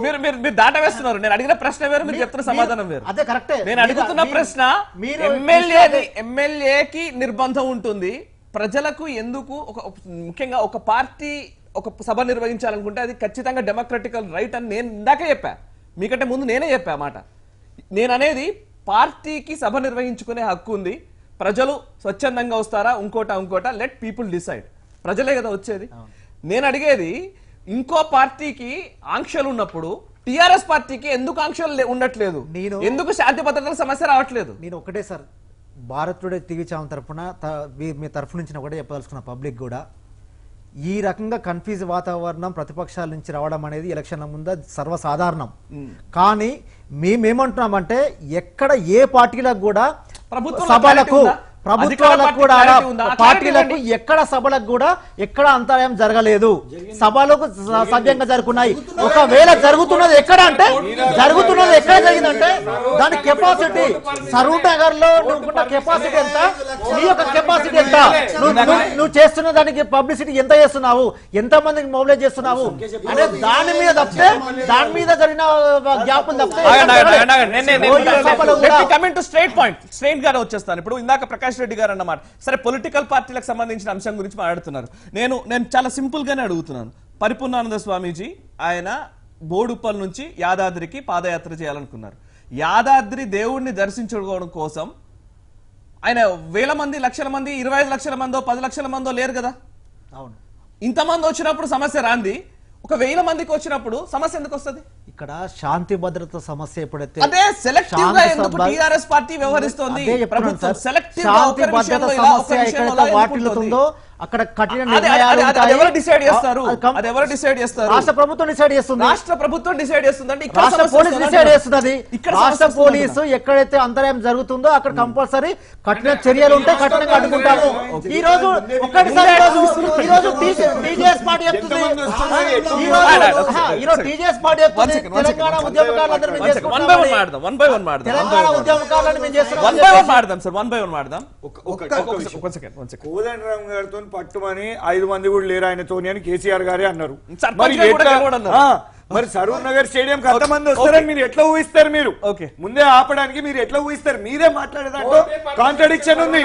మీరు దాట వేస్తున్నారు. నేను అడిగిన ప్రశ్న వేరు, మీరు చెప్తున్న సమాధానం వేరు. అదే కరెక్టే. నేను అడుగుతున్న ప్రశ్న, ఎమ్మెల్యేకి నిర్బంధం ఉంటుంది, ప్రజలకు ఎందుకు? ముఖ్యంగా ఒక పార్టీ ఒక సభ నిర్వహించాలనుకుంటే అది ఖచ్చితంగా డెమోక్రటికల్ రైట్ అని నేను ఇందాకే చెప్పా. మీకంటే ముందు నేనే చెప్పా మాట. నేను అనేది పార్టీకి సభ నిర్వహించుకునే హక్కు ఉంది. ప్రజలు స్వచ్ఛందంగా వస్తారా ఇంకోట లెట్ పీపుల్ డిసైడ్. ప్రజలే కదా వచ్చేది. నేను అడిగేది, ఇంకో పార్టీకి ఆంక్షలు ఉన్నప్పుడు టిఆర్ఎస్ పార్టీకి ఎందుకు ఆంక్షలు ఉండట్లేదు? ఎందుకు శాంతి భద్రతల సమస్య రావట్లేదు? నేను ఒకటే sir, Bharat today TV channel తరఫున మీ తరఫు నుంచి ఒకటే చెప్పదలుచుకున్న పబ్లిక్ కూడా, ఈ రకంగా కన్ఫ్యూజ్ వాతావరణం ప్రతిపక్షాల నుంచి రావడం అనేది ఎలక్షన్ల ముందు సర్వసాధారణం. కానీ మేమేమంటున్నామంటే, ఎక్కడ ఏ పార్టీలకు కూడా సభలకు ప్రభుత్వాలకు కూడా పార్టీలకు ఎక్కడ సభలకు కూడా ఎక్కడ అంతరాయం జరగలేదు. సభలకు సవ్యంగా జరుగుతున్నాయి. ఒకవేళ జరుగుతున్నది ఎక్కడ అంటే జరిగిందంటే దాని కెపాసిటీ సరూర్ నగర్ లో నువ్వుకున్న కెపాసిటీ ఎంత, నీ యొక్క కెపాసిటీ ఎంత, నువ్వు చేస్తున్న దానికి పబ్లిసిటీ ఎంత చేస్తున్నావు, ఎంత మందికి మొబిలైజ్ చేస్తున్నావు అనే దాని మీద తప్పితే, దాని మీద జరిగిన గ్యాప్లు తప్పితే స్ట్రైట్ గానే వచ్చేస్తాను. ఇప్పుడు ఇందాక ప్రకాష్ రెడ్డి గారు అన్నమాట. సరే, పొలిటికల్ పార్టీలకు సంబంధించిన అంశం గురించి మాట్లాడుతున్నారు. నేను చాలా సింపుల్ గానే అడుగుతున్నాను. పరిపూర్ణానంద స్వామీజీ ఆయన బోడుప్పల్ నుంచి యాదాద్రికి పాదయాత్ర చేయాలనుకున్నారు. యాదాద్రి దేవుడిని దర్శించుకోవడం కోసం ఆయన వేల మంది, లక్షల మంది, 25 లక్షల మందో 10 లక్షల మందో లేరు కదా. అవును, ఇంతమంది వచ్చినప్పుడు సమస్య రాంది, ఒక 1000 మందికి వచ్చినప్పుడు సమస్య ఎందుకు వస్తుంది? ఇక్కడ శాంతి భద్రత సమస్య ఎప్పుడైతే అదే సెలెక్టివ్ గా ఎందుకు టీఆర్ఎస్ పార్టీ వ్యవహరిస్తోంది? ప్రభుత్వం సెలెక్టివ్ గా శాంతి భద్రత సమస్య ఎక్కడైతే వాటిల్లుతుందో అక్కడ కఠిన నిర్ణయాలు ఉంటాయి. ఎవరు డిసైడ్ చేస్తారు? అది ఎవరు డిసైడ్ చేస్తారు? రాష్ట్ర ప్రభుత్వం డిసైడ్ చేస్తుంది. రాష్ట్ర ప్రభుత్వం డిసైడ్ చేస్తుంది అంటే రాష్ట్ర పోలీస్ డిసైడ్ చేస్తున్నది. రాష్ట్ర పోలీసు ఎక్కడైతే అంతరాయం జరుగుతుందో అక్కడ కంపల్సరీ కఠిన చర్యలు ఉంటే కఠినంగా అడ్డుకుంటాము. ఈ రోజు ఒక్కటిసారి ఈ రోజు టీజేఎస్ పార్టీ చెప్తుంది, టీజేఎస్ పార్టీ చెప్తుంది తెలంగాణ ఉద్యమకారులందరూ మేము చేసుకుంటాం. తెలంగాణ ఉద్యమకారులను మేము చేస్తున్నాం. కోదండరామ్ గారితో పట్టుమని 5 మంది కూడా లేరు ఆయనతోని అని కేసీఆర్ గారే అన్నారు. మరి సరూర్ నగర్ స్టేడియం అంతమంది వస్తారని మీరు ఎట్లా ఊహిస్తారు? మీరు ముందే ఆపడానికి మీరు ఎట్లా ఊహిస్తారు? మీరే మాట్లాడేదాంట్లో కాంట్రడిక్షన్ ఉంది.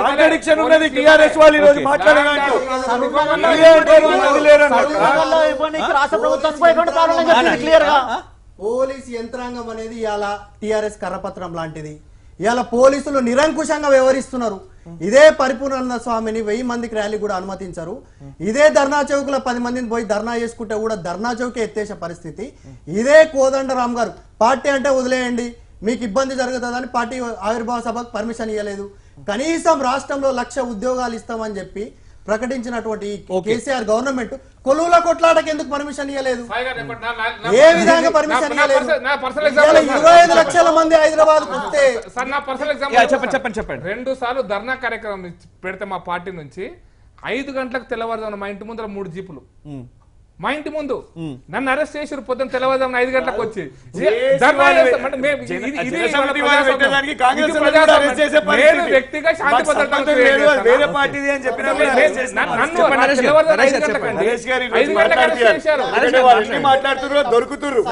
కాంట్రడిక్షన్ ఉన్నది. టీఆర్ఎస్ వాళ్ళు ఈ రోజు మాట్లాడేదాంట్లో పోలీస్ యంత్రాంగం అనేది ఇవాళ టిఆర్ఎస్ కర్రపత్రం లాంటిది. ఇవాళ పోలీసులు నిరంకుశంగా వ్యవహరిస్తున్నారు. ఇదే పరిపూర్ణానంద స్వామిని 1000 మందికి ర్యాలీ కూడా అనుమతించారు. ఇదే ధర్నా చౌక్ లో 10 మందిని పోయి ధర్నా చేసుకుంటే కూడా ధర్నా చౌకే ఎత్తేసే పరిస్థితి. ఇదే కోదండరామ్ గారు పార్టీ అంటే వదిలేయండి, మీకు ఇబ్బంది జరుగుతుందని పార్టీ ఆవిర్భావ సభకు పర్మిషన్ ఇవ్వలేదు. కనీసం రాష్ట్రంలో 1,00,000 ఉద్యోగాలు ఇస్తామని చెప్పి ప్రకటించినటువంటి కేసీఆర్ గవర్నమెంట్ కొలువుల కొట్లాటకి ఎందుకు పర్మిషన్ ఇవ్వలేదు? ఏ విధంగా పర్మిషన్ ఇవ్వలేదు? 25 లక్షల మంది హైదరాబాద్ వస్తే చెప్పండి. 2 సార్లు ధర్నా కార్యక్రమం పెడితే మా పార్టీ నుంచి 5 గంటలకు తెల్లవారుజామున మా ఇంటి ముందర 3 జీపులు మా ఇంటి ముందు నన్ను అరెస్ట్ చేసారు పొద్దున్న తెల్లవారుజామున 5 గంటలకు వచ్చి నేను వ్యక్తిగా శాంతి భద్రతలు వేరే పార్టీది అని చెప్పిన మాట్లాడుతున్నారు దొరుకుతున్నారు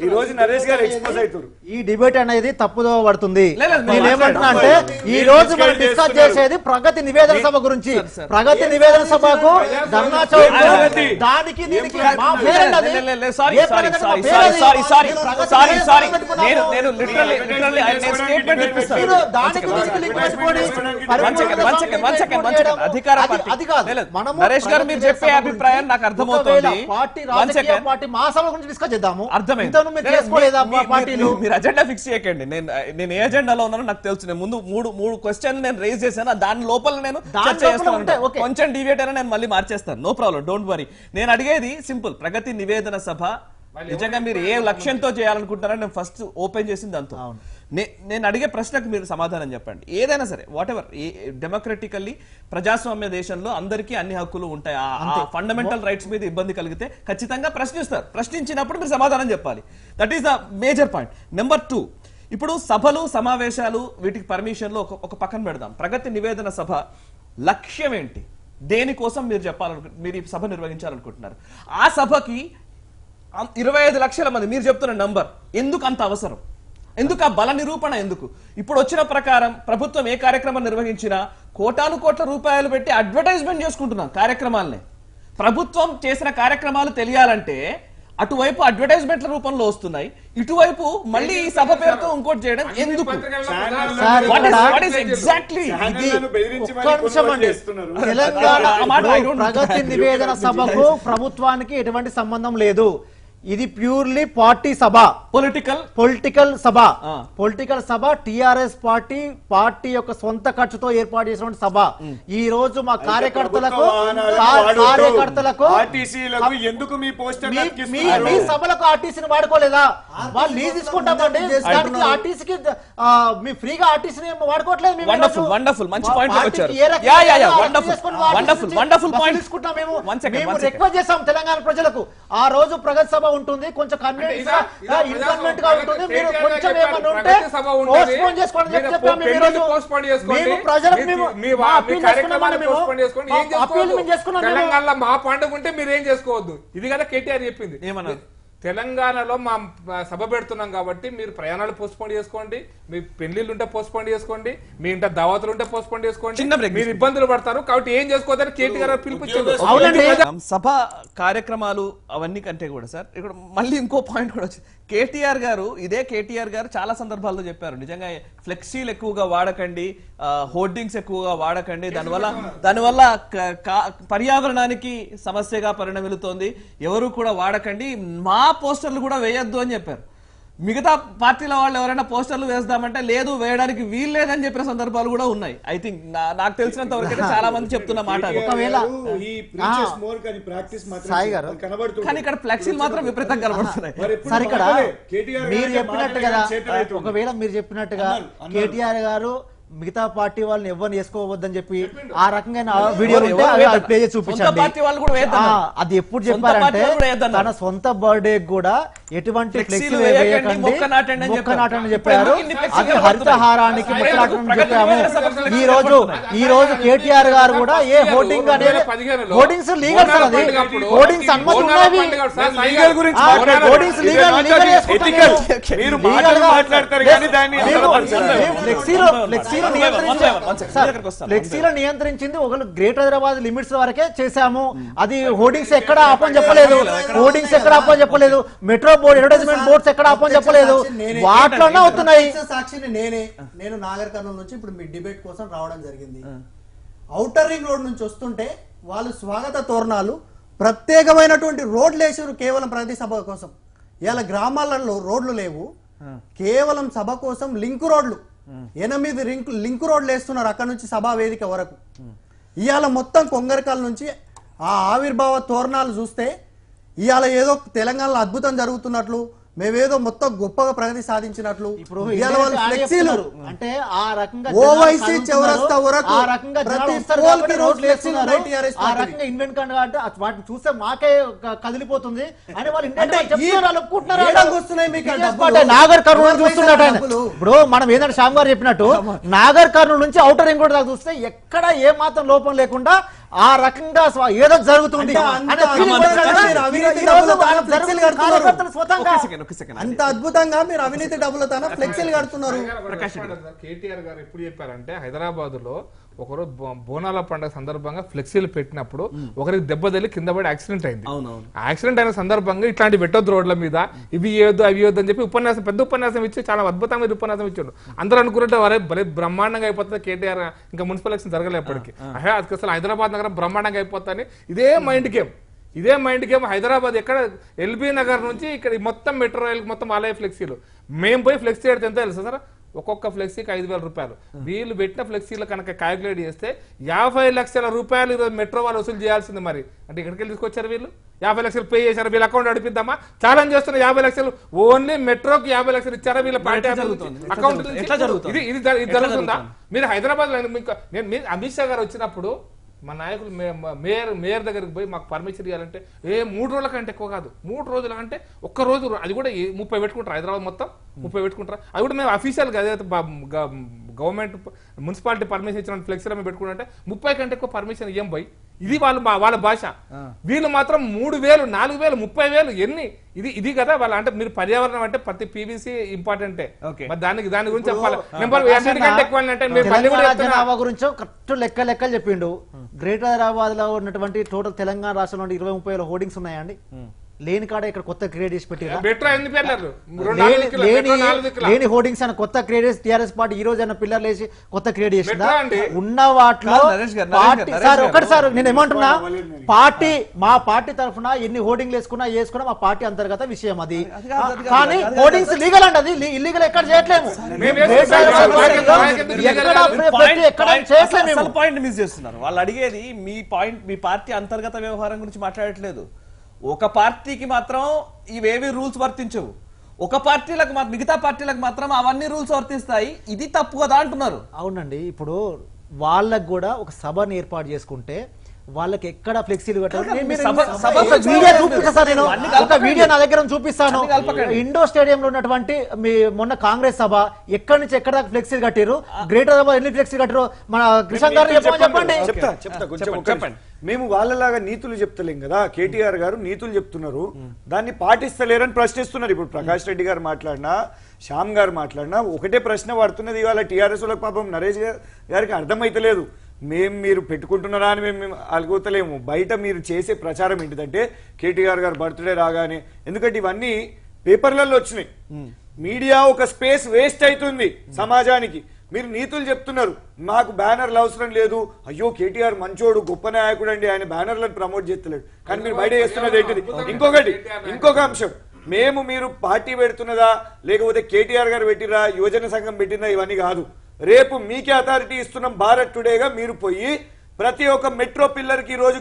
ఈ రోజు నరేష్ గారు ఎక్స్పోజ్ అవుతారు. ఈ డిబేట్ అనేది తప్పుదో పడుతుంది. నేనేమంటున్నా అంటే ఈ రోజు మనం డిస్కస్ చేసేది ప్రగతి నివేదన సభ గురించి. ప్రగతి నివేదన సభకు ధర్నా చౌక్ దానికి దీనికి మా పేరేంటి అది? ఏ ప్రగతి మా పేరు అది? నేను స్టేట్మెంట్ ఇప్పిస్తాను. మీరు దానికి దీనికి లింక్ పెట్టుకొని అధికార అది కాదు. మనము నరేష్ గారు మీరు చెప్పే అభిప్రాయం నాకు అర్థమవుతుంది. పార్టీ రాజకీయ పార్టీ మహాసభ గురించి డిస్కస్ చేద్దాము. అర్థమైంది. ఇంతను మీరు చేసుకోలేదా పార్టీలు? మీరు అజెండా ఫిక్స్ చేయకండి. నేను ఏ అజెండాలో ఉన్నానో నాకు తెలుసు. నేను ముందు మూడు క్వశ్చన్ నేను రేజ్ చేశాను. దాని లోపల నేను చర్చ చేస్తాను. కొంచెం డివేట్ అయినా నేను మళ్ళీ మార్చేస్తాను. No problem, don't worry. నేను అడిగేది సింపుల్. ప్రగతి నివేదన సభ నిజంగా మీరు ఏ లక్ష్యంతో చేయాలనుకుంటున్నారో నేను ఫస్ట్ ఓపెన్ చేసింది దాంతో. నేను అడిగే ప్రశ్నకు మీరు సమాధానం చెప్పండి. ఏదైనా సరే వాట్ ఎవర్, డెమోక్రటికల్లీ ప్రజాస్వామ్య దేశంలో అందరికీ అన్ని హక్కులు ఉంటాయి. ఫండమెంటల్ రైట్స్ మీద ఇబ్బంది కలిగితే ఖచ్చితంగా ప్రశ్నిస్తారు. ప్రశ్నించినప్పుడు మీరు సమాధానం చెప్పాలి. That is the major point. Number 2, ఇప్పుడు సభలు సమావేశాలు వీటికి పర్మిషన్లు ఒక పక్కన పెడదాం. ప్రగతి నివేదన సభ లక్ష్యం ఏంటి? దేనికోసం మీరు మీరు ఈ సభ నిర్వహించాలనుకుంటున్నారు? ఆ సభకి 25 లక్షల మంది మీరు చెప్తున్న నంబర్ ఎందుకు అంత అవసరం? ఎందుకు ఆ బల నిరూపణ ఎందుకు? ఇప్పుడు వచ్చిన ప్రకారం ప్రభుత్వం ఏ కార్యక్రమం నిర్వహించినా కోటాను కోట్ల రూపాయలు పెట్టి అడ్వర్టైజ్మెంట్ చేసుకుంటున్నాం కార్యక్రమాలని. ప్రభుత్వం చేసిన కార్యక్రమాలు తెలియాలంటే అటువైపు అడ్వర్టైజ్మెంట్ల రూపంలో వస్తున్నాయి, ఇటువైపు మళ్ళీ ఈ సభ పేరుతో ఇంకోటి చేయడం ఎందుకు? ప్రగతి నివేదన సభకు ప్రభుత్వానికి ఎటువంటి సంబంధం లేదు. ఇది ప్యూర్లీ పార్టీ సభ, పొలిటికల్ సభ. పొలిటికల్ సభ టిఆర్ఎస్ పార్టీ యొక్క సొంత ఖర్చుతో ఏర్పాటు చేసినటువంటి సభ. ఈ రోజు మా కార్యకర్తలకు ఎందుకు మీ సభలకు ఆర్టీసీని వాడుకోలేదా? వాళ్ళు లీజ్ తీసుకుంటామండి. ఆర్టీసీకి మీ ఫ్రీగా ఆర్టీసీని వాడుకోవట్లేదు. రిక్వెస్ట్ చేస్తాం తెలంగాణ ప్రజలకు. ఆ రోజు ప్రగతి సభ ఉంటుంది, కొంచెం కన్వీనియంట్ గా ఉంటుంది. మీరు కొంచెం ఏమన్నా ఉంటే పోస్ట్పోన్ చేసుకోండి చెప్పాము. తెలంగాణలో మా పండుగ ఉంటే మీరు ఏం చేసుకోవద్దు. ఇది కదా కేటీఆర్ చెప్పింది. ఏమన్నా తెలంగాణలో మా సభ పెడుతున్నాం కాబట్టి మీరు ప్రయాణాలు పోస్ట్పోన్ చేసుకోండి, మీ పెళ్లిళ్ళు ఉంటే పోస్ట్పోన్ చేసుకోండి, మీ ఇంట దావతులు ఉంటే పోస్ట్పోన్ చేసుకోండి. మీరు ఇబ్బందులు పడతారు కాబట్టి ఏం చేసుకోవద్దని కేటీఆర్ పిలిపించారు. సభ కార్యక్రమాలు అవన్నీ కంటే కూడా సార్ ఇక్కడ మళ్ళీ ఇంకో పాయింట్ కూడా వచ్చింది. కేటీఆర్ గారు చాలా సందర్భాల్లో చెప్పారు, నిజంగా ఫ్లెక్సీలు ఎక్కువగా వాడకండి, హోర్డింగ్స్ ఎక్కువగా వాడకండి, దానివల్ల పర్యావరణానికి సమస్యగా పరిణమిలుతోంది, ఎవరు కూడా వాడకండి, మా పోస్టర్లు కూడా వేయొద్దు అని చెప్పారు. మిగతా పార్టీల వాళ్ళు ఎవరైనా పోస్టర్లు వేద్దామంటే లేదు, వేయడానికి వీలు లేదని చెప్పిన సందర్భాలు కూడా ఉన్నాయి. ఐ థింక్ నాకు తెలిసినంత వరకు చాలా మంది చెప్తున్న మాట. కానీ ఇక్కడ ఫ్లెక్సీలు మాత్రం విపరీతంగా కనబడుతున్నాయి. మీరు చెప్పినట్టుగా ఒకవేళ మీరు చెప్పినట్టుగా కేటీఆర్ గారు మిగతా పార్టీ వాళ్ళని ఎవరిని వేసుకోవద్దని చెప్పి ఆ రకంగా వీడియోలు ఉంటే ప్లే చేసి చూపించండి. అది ఎప్పుడు చెప్పారంటే తన సొంత బర్త్డే కూడా ఎటువంటి ఫ్లెక్సీలు వేయకండి, మొక్క నాటండి చెప్పారు. అది హరితహారానికి మొక్క నాటండి చెప్పాము. ఈ రోజు కేటీఆర్ గారు కూడా ఏ హోర్డింగ్ అనేది హోర్డింగ్స్ లీగల్ సార్, అది హోర్డింగ్స్ అనుమతి ఉన్నవి. హోర్డింగ్స్ ఫ్లెక్సీలో నియంత్రించింది ఒక గ్రేటర్ హైదరాబాద్ లిమిట్స్ వరకే చేశాము. అది హోర్డింగ్స్ ఎక్కడ ఆపని చెప్పలేదు, మెట్రో బోర్డు అడ్వర్టైజ్మెంట్ బోర్డ్స్ ఎక్కడ ఆపని చెప్పలేదు. వాటిలోనే అవుతున్నాయి. సాక్షిని నేను నాగర్ కర్నూలు నుంచి ఇప్పుడు మీ డిబేట్ కోసం రావడం జరిగింది. ఔటర్ రింగ్ రోడ్ నుంచి వస్తుంటే వాళ్ళు స్వాగత తోరణాలు ప్రత్యేకమైనటువంటి రోడ్లు వేసారు కేవలం ప్రతి సభ కోసం. ఇలా గ్రామాలలో రోడ్లు లేవు, కేవలం సభ కోసం లింక్ రోడ్లు 8 లింక్ రోడ్లు వేస్తున్నారు అక్కడ నుంచి సభా వేదిక వరకు. ఇవాళ మొత్తం కొంగరకాల నుంచి ఆ ఆవిర్భావ తోరణాలు చూస్తే ఇవాళ ఏదో తెలంగాణలో అద్భుతం జరుగుతున్నట్లు, మేమేదో మొత్తం గొప్పగా ప్రగతి సాధించినట్లు ఇప్పుడు ఇవాళ వాళ్ళు ఫ్లెక్సీలు అంటే ఆ రకంగా ఓవైసీ చౌరస్తా వరకు ఆ రకంగా ప్రతి జనాలు వస్తారు పోల్ కాబట్టి కి రోడ్లు రోడ్లు వేస్తున్నారు. TRS ఆ పార్టీ. రకంగా ఇన్వెంట్ కంటే అంటే వాటిని చూస్తే మాకే కదిలిపోతుంది అని వాళ్ళు అంటే ఇండియన్ ఈ ఒప్పుకుంటున్నారు. ఏడంగా వస్తున్నాయి మీకు ఆ TRS డబ్బులు? పార్టీ నాగర్ కర్నూలు ఎవరి చూస్తున్నట్టు ఆయన. డబ్బులు? ఇప్పుడు మనం ఏదంటే శ్యామ్ గారు చెప్పినట్టు నాగర్ కర్నూలు నుంచి ఔటర్ రింగ్ రోడ్ దాకా చూస్తే ఎక్కడ ఏ మాత్రం లోపం లేకుండా ఆ రకంగా ఏదో జరుగుతుంది అంటే అనే feeling అంత వస్తుంది కదా. మీరు అవినీతి ఈ రోజు డబ్బులతో వాళ్ళు ఫ్లెక్సీలు జరుగుతున్న కడుతున్నారు. కార్యకర్తలు స్వతంగా ఒక సెకండ్ అంత అద్భుతంగా మీరు అవినీతి డబ్బులతో ఫ్లెక్సీలు కడుతున్నారు. కేటీఆర్ గారు ఎప్పుడు చెప్పారంటే హైదరాబాద్ లో ఒకరోజు బోనాల పండుగ సందర్భంగా ఫ్లెక్సీలు పెట్టినప్పుడు ఒకరికి దెబ్బ తగిలి కింద పడి యాక్సిడెంట్ అయింది. అవునవును. యాక్సిడెంట్ అయిన సందర్భంగా ఇట్లాంటి పెట్టొద్దు రోడ్ల మీద, ఇవి ఇవ్వద్దు అవి ఇవ్వద్దు అని చెప్పి పెద్ద ఉపన్యాసం ఇచ్చి చాలా అద్భుతమైన ఉపన్యాసం ఇచ్చాడు. అందరూ అనుకున్నట్టు వరే భలే బ్రహ్మాండంగా అయిపోతుంది కేటీఆర్, ఇంకా మున్సిపల్ ఎలక్షన్ జరగలేప్పటికీ అసలు హైదరాబాద్ నగరం బ్రహ్మాండంగా అయిపోతుంది. ఇదే మైండ్ గేమ్ హైదరాబాద్ ఎక్కడ ఎల్బీ నగర్ నుంచి ఇక్కడ మొత్తం మెట్రో రైల్ మొత్తం ఆలయ ఫ్లెక్సీలు. మేము పోయి ఫ్లెక్సీ పెడితే ఎంత తెలుసు సార్? ఒక్కొక్క ఫ్లెక్సీకి 5,000 రూపాయలు. వీళ్ళు పెట్టిన ఫ్లెక్సీలు కనుక క్యాల్కులేట్ చేస్తే 50 లక్షల రూపాయలు ఈరోజు మెట్రో వాళ్ళు వసూలు చేయాల్సింది. మరి అంటే ఇక్కడికి వెళ్ళి తీసుకొచ్చారు వీళ్ళు 50 లక్షలు పే చేశారు. వీళ్ళ అకౌంట్ నడిపిద్దామా? ఛాలెంజ్ చేస్తున్న 50 లక్షలు ఓన్లీ మెట్రోకి 50 లక్షలు ఇచ్చారా వీళ్ళ పార్టీ అకౌంట్? ఇది జరుగుతుందా? మీరు హైదరాబాద్ నేను అమిత్ షా గారు వచ్చినప్పుడు మా నాయకులు మేయర్ దగ్గరికి పోయి మాకు పర్మిషన్ ఇవ్వాలంటే 3 రోజుల కంటే ఎక్కువ కాదు, 3 రోజుల కంటే ఒక్క రోజు, అది కూడా 30 పెట్టుకుంటారు. హైదరాబాద్ మొత్తం 30 పెట్టుకుంటారు. అది కూడా మేము అఫీషియల్గా అదైతే గవర్నమెంట్ మున్సిపాలిటీ పర్మిషన్ ఇచ్చిన ఫ్లెక్సీలో మేము పెట్టుకుంటే 30 కంటే ఎక్కువ పర్మిషన్ ఇవ్వం పోయి. ఇది వాళ్ళ భాష. వీళ్ళు మాత్రం 3,000, 4,000, 30,000 ఎన్ని? ఇది కదా వాళ్ళ. అంటే మీరు పర్యావరణం అంటే ప్రతి పీవీసీ ఇంపార్టెంటే, దాని గురించి చెప్పాలి. జనాభా గురించి కరెక్ట్ లెక్కలు చెప్పిండు. గ్రేటర్ హైదరాబాద్ లో ఉన్నటువంటి టోటల్ తెలంగాణ రాష్ట్రంలో 20-30 హోర్డింగ్స్ ఉన్నాయండి. లేని కాడ ఇక్కడ కొత్త క్రియేట్ చేసి పెట్టారు. లేని హోర్డింగ్స్ అని కొత్త క్రియేట్ చేసి టీఆర్ఎస్ పార్టీ ఈ రోజు అన్న పిల్లర్లు వేసి కొత్త క్రియేట్ చేసిందా? ఉన్న వాటిలో ఒకటిసారి నేను ఏమంటున్నా, మా పార్టీ తరఫున ఎన్ని హోర్డింగ్లు వేసుకున్నా మా పార్టీ అంతర్గత విషయం అది. కానీ హోర్డింగ్స్ లీగల్ అండి, అది ఇల్లీగల్ ఎక్కడ చేయట్లేము. పాయింట్ మిస్ చేస్తున్నారు. వాళ్ళు అడిగేది మీ పార్టీ అంతర్గత వ్యవహారం గురించి మాట్లాడట్లేదు. ఒక పార్టీకి మాత్రం ఇవేవి రూల్స్ వర్తించవు, ఒక పార్టీలకు మిగతా పార్టీలకు మాత్రం అవన్నీ రూల్స్ వర్తిస్తాయి. ఇది తప్పు కదా అంటున్నారు. అవునండి, ఇప్పుడు వాళ్ళకు కూడా ఒక సభను ఏర్పాటు చేసుకుంటే వాళ్ళకి ఎక్కడ ఫ్లెక్సీలు వీడియో నా దగ్గర చూపిస్తాను. ఇండోర్ స్టేడియం లో ఉన్నటువంటి మొన్న కాంగ్రెస్ సభ ఎక్కడి నుంచి ఎక్కడ ఫ్లెక్సీలు కట్టారు, గ్రేటర్ హైదరాబాద్ ఎన్ని ఫ్లెక్సీలు కట్టారు మన కృష్ణ గారు చెప్పండి. చెప్పండి. మేము వాళ్ళలాగా నీతులు చెప్తలేం కదా, కేటీఆర్ గారు నీతులు చెప్తున్నారు, దాన్ని పాటిస్తలేరని ప్రశ్నిస్తున్నారు. ఇప్పుడు ప్రకాష్ రెడ్డి గారు మాట్లాడినా, శ్యామ్ గారు మాట్లాడినా ఒకటే ప్రశ్న పడుతున్నది. ఇవాళ టీఆర్ఎస్ వాళ్ళకి పాపం నరేష్ గారికి అర్థమైతలేదు. మీరు పెట్టుకుంటున్నారా అని మేము అలుగుతలేము. బయట మీరు చేసే ప్రచారం ఏంటిదంటే కేటీఆర్ గారు బర్త్డే రాగానే, ఎందుకంటే ఇవన్నీ పేపర్లలో వచ్చినాయి, మీడియా ఒక స్పేస్ వేస్ట్ అవుతుంది సమాజానికి. మీరు నీతులు చెప్తున్నారు, మాకు బ్యానర్లు అవసరం లేదు, అయ్యో కేటీఆర్ మంచోడు గొప్ప నాయకుడు అండి, ఆయన బ్యానర్లను ప్రమోట్ చేస్తలేడు. కానీ మీరు బయట చేస్తున్నది ఏంటిది? ఇంకొక అంశం, మీరు పార్టీ పెడుతున్నదా లేకపోతే కేటీఆర్ గారు పెట్టిరా, యువజన సంఘం పెట్టినా, ఇవన్నీ కాదు. రేపు మీకే అథారిటీ ఇస్తున్నాం భారత్ టుడేగా మీరు పోయి ప్రతి ఒక్క మెట్రో పిల్లర్ కి రోజు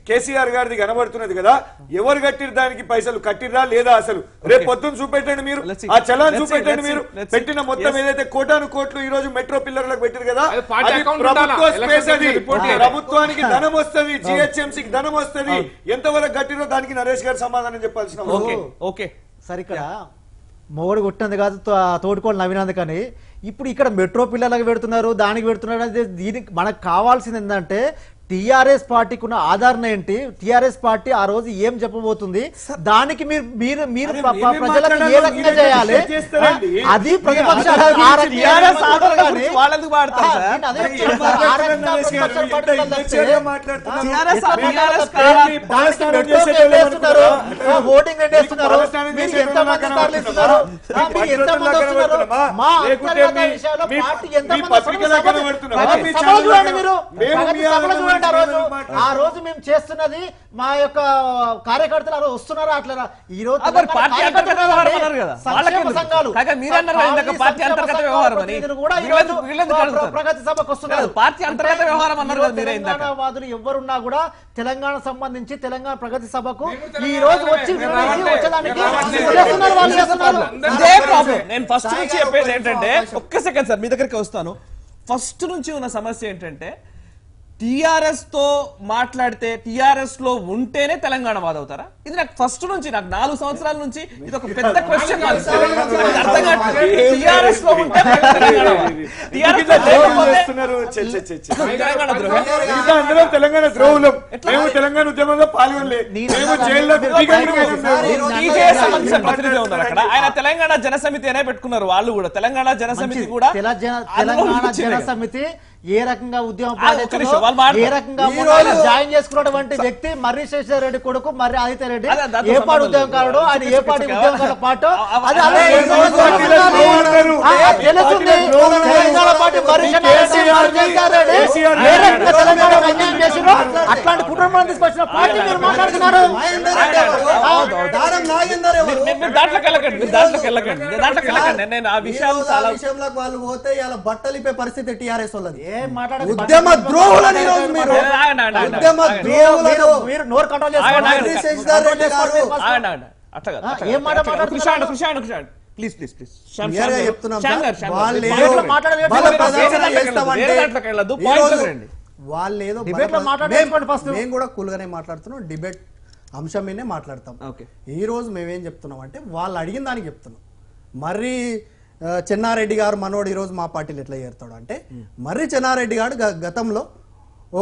కేసీఆర్ గారిది కనబడుతున్నది కదా, ఎవరు కట్టిరు, దానికి పైసలు కట్టిరా లేదా? అసలు రేపు పొద్దున్న చూపెట్టండి, మీరు ఆ చలాన్ చూపెట్టండి. మీరు పెట్టిన మొత్తం ఏదైతే కోటాను కోట్లు ఈ రోజు మెట్రో పిల్లర్లకు పెట్టిరు కదా, ప్రభుత్వ స్పేస్, అది ప్రభుత్వానికి ధనం వస్తుంది, జిహెచ్ఎంసీకి ధనం వస్తుంది. ఎంతవరకు కట్టిరో దానికి నరేష్ గారు సమాధానం చెప్పాల్సిన. సరే, ఇక్కడ మొగడు కొట్టినందు కాదు తోడుకోవాలి నవ్వినందు. కానీ ఇప్పుడు ఇక్కడ మెట్రో పిల్లలకు పెడుతున్నారు, దానికి పెడుతున్నారు. దీనికి మనకు కావాల్సింది ఏంటంటే టీఆర్ఎస్ పార్టీకి ఉన్న ఆదరణ ఏంటి, టీఆర్ఎస్ పార్టీ ఆ రోజు ఏం చెప్పబోతుంది, దానికి మీరు ప్రజలకు ఏ రకంగా చేయాలి, అది ప్రతిపక్షాలు ఓటింగ్ పెట్టేస్తున్నారు. పార్టీ ఎంత చూడండి, మీరు ఏంటంటే ఆ రోజు మేము చేస్తున్నది మా యొక్క కార్యకర్తలు ఆ రోజు వస్తున్నారా అట్లా ఈ రోజు పార్టీ అంతర్గత వ్యవహారం అన్నారు కదా, సంక్షేమ సంఘాలు మీరన్నారు ఇందాక పార్టీ అంతర్గత వ్యవహారం అని. ప్రగతి సభకు వస్తున్నారు. పార్టీ అంతర్గత వ్యవహారం అన్నారు కదా మీరే ఇందాక. తెలంగాణవాదులు ఎవరున్నా కూడా తెలంగాణ సంబంధించి తెలంగాణ ప్రగతి సభకు ఈ రోజు వచ్చి వచ్చేదానికి ఇదే ప్రాబ్లం. నేను ఫస్ట్ నుంచి చెప్పేది ఏంటంటే, ఒక్క సెకండ్ సార్ మీ దగ్గరికి వస్తాను. ఫస్ట్ నుంచి ఉన్న సమస్య ఏంటంటే, టిఆర్ఎస్ తో మాట్లాడితే టిఆర్ఎస్ లో ఉంటేనే తెలంగాణ వాదవుతారా? ఇది నాకు ఫస్ట్ నుంచి, నాకు 4 సంవత్సరాల నుంచి ఇది ఒక పెద్ద క్వశ్చన్. అర్థం కాదు. టిఆర్ఎస్ లో ఉంటే తెలంగాణ ద్రోహులం, మేము తెలంగాణ ఉద్యమంలో పాల్గొనలే, మేము జైల్లో ప్రతినిధి ఉన్నారు అక్కడ. ఆయన తెలంగాణ జనసమితి అనే పెట్టుకున్నారు. వాళ్ళు కూడా తెలంగాణ జనసమితి కూడా తెలంగాణ జనసమితి ఏ రకంగా ఉద్యమం ఏ రకంగా జాయిన్ చేసుకున్నటువంటి వ్యక్తి మర్రి శేషర్ రెడ్డి కొడుకు మర్రి ఆదిత్య రెడ్డి ఏ పార్టీ ఉద్యమకారుడు, ఆయన ఏ పార్టీ ఉద్యమకారుల పాటు అది తెలుస్తుంది. తెలంగాణ పార్టీ మర్రి ఏ రకంగా తెలంగాణ అన్యాయం చేసిరో అట్లాంటి కుటుంబాన్ని తీసుకొచ్చిన పార్టీ మీరు మాట్లాడుతున్నారు. నేను ఆ విషయాలు చాలా వాళ్ళు పోతే ఇలా బట్టలు ఇప్పే పరిస్థితి టిఆర్ఎస్ వాళ్ళది. ఉద్యమ ద్రోహులని మీరు నోరు కంట్రోల్ చేసుకోండి. ప్లీజ్ ప్లీజ్ ప్లీజ్ వాళ్ళేదో మేము కూడా కూల్గానే మాట్లాడుతున్నాం, డిబేట్ అంశం మీదే మాట్లాడతాం. ఈ రోజు మేమేం చెప్తున్నాం అంటే, వాళ్ళు అడిగిన దానికి చెప్తున్నాం. మర్రి చెన్నారెడ్డి గారు మనోడు ఈరోజు మా పార్టీలో ఎట్లా చేరుతాడు అంటే, మర్రి చెన్నారెడ్డి గారు గతంలో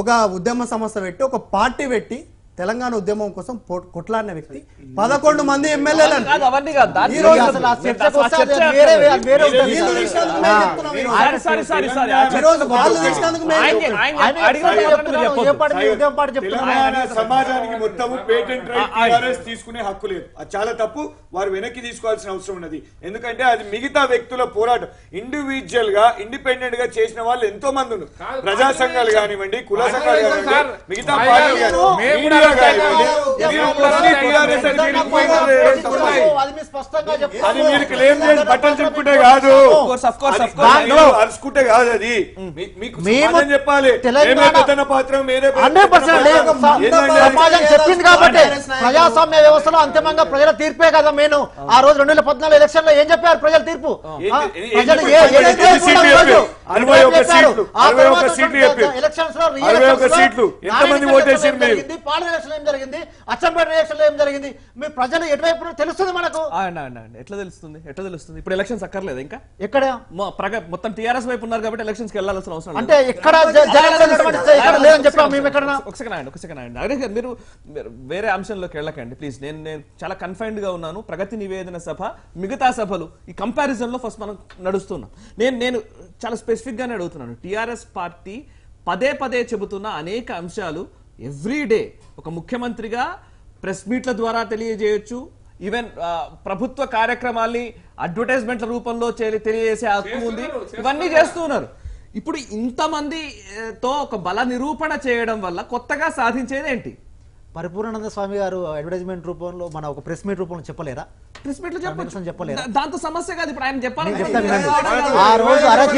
ఒక ఉద్యమ సంస్థ పెట్టి ఒక పార్టీ పెట్టి తెలంగాణ ఉద్యమం కోసం కొట్లాడిన వ్యక్తి. 11 మంది ఎమ్మెల్యేలను సమాజానికి మొత్తం పేటెంట్ రైట్ తీసుకునే హక్కు లేదు. అది చాలా తప్పు. వారు వెనక్కి తీసుకోవాల్సిన అవసరం ఉన్నది. ఎందుకంటే అది మిగతా వ్యక్తుల పోరాటం. ఇండివిజువల్ గా ఇండిపెండెంట్ గా చేసిన వాళ్ళు ఎంతో మంది ఉన్నారు. ప్రజా సంఘాలు కానివ్వండి, కుల సంఘాలు కానివ్వండి, మిగతా పార్టీలు కానివ్వండి, అది మీరు క్లెయిమ్ చేసి బట్టలు చెప్పుకుంటే కాదు, అరుచుకుంటే కాదు. అది మీకు చెప్పాలి. సమాజం చెప్పింది కాబట్టి ప్రజాస్వామ్య వ్యవస్థలో అంతిమంగా ప్రజల తీర్పే కదా. నేను ఆ రోజు 2014 ఎలక్షన్ లో ఏం చెప్పారు ప్రజల తీర్పు? ఎలక్షన్స్ లో పాలన ఎలక్షన్ ఏం జరిగింది, అసెంబ్లీ ఎలక్షన్ లో ఏం జరిగింది, మీ ప్రజలు ఎటువైపు తెలుస్తుంది మనకు. ఎట్లా తెలుస్తుంది? ఇప్పుడు ఎలక్షన్స్ అక్కర్లేదు ఇంకా. ఎక్కడ మొత్తం టీఆర్ఎస్ వైపు ఉన్నారు కాబట్టి ఎలక్షన్స్ కి వెళ్ళాల్సిన అవసరం అంటే ఎక్కడ లేదని చెప్పాము మేము. ఎక్కడ ఒక సెకండ్ అదే మీరు వేరే అంశంలోకి వెళ్ళకండి ప్లీజ్. నేను చాలా కన్ఫైన్డ్ గా ఉన్నాను. ప్రగతి నివేదన సభ, మిగతా సభలు ఈ కంపారిజన్ లో ఫస్ట్ మనం నడుస్తున్నాం. నేను చాలా స్పెసిఫిక్ గానే అడుగుతున్నాను. టిఆర్ఎస్ పార్టీ పదే చెబుతున్న అనేక అంశాలు ఎవ్రీడే ఒక ముఖ్యమంత్రిగా ప్రెస్ మీట్ల ద్వారా తెలియజేయొచ్చు. ఈవెన్ ప్రభుత్వ కార్యక్రమాల్ని అడ్వర్టైజ్మెంట్ల రూపంలో తెలియజేసే హక్కు ఉంది. ఇవన్నీ చేస్తున్నారు. ఇప్పుడు ఇంతమందితో ఒక బల నిరూపణ చేయడం వల్ల కొత్తగా సాధించేది ఏంటి? పరిపూర్ణానంద స్వామి గారు అడ్వర్టైజ్మెంట్ రూపంలో మన ఒక ప్రెస్ మీట్ రూపంలో చెప్పలేరా? ప్రెస్ మీట్ లో చెప్పలేరా? దాంతో సమస్య కాదు. ఇప్పుడు ఆయన చెప్పాలి. ఆ రోజు అరెస్ట్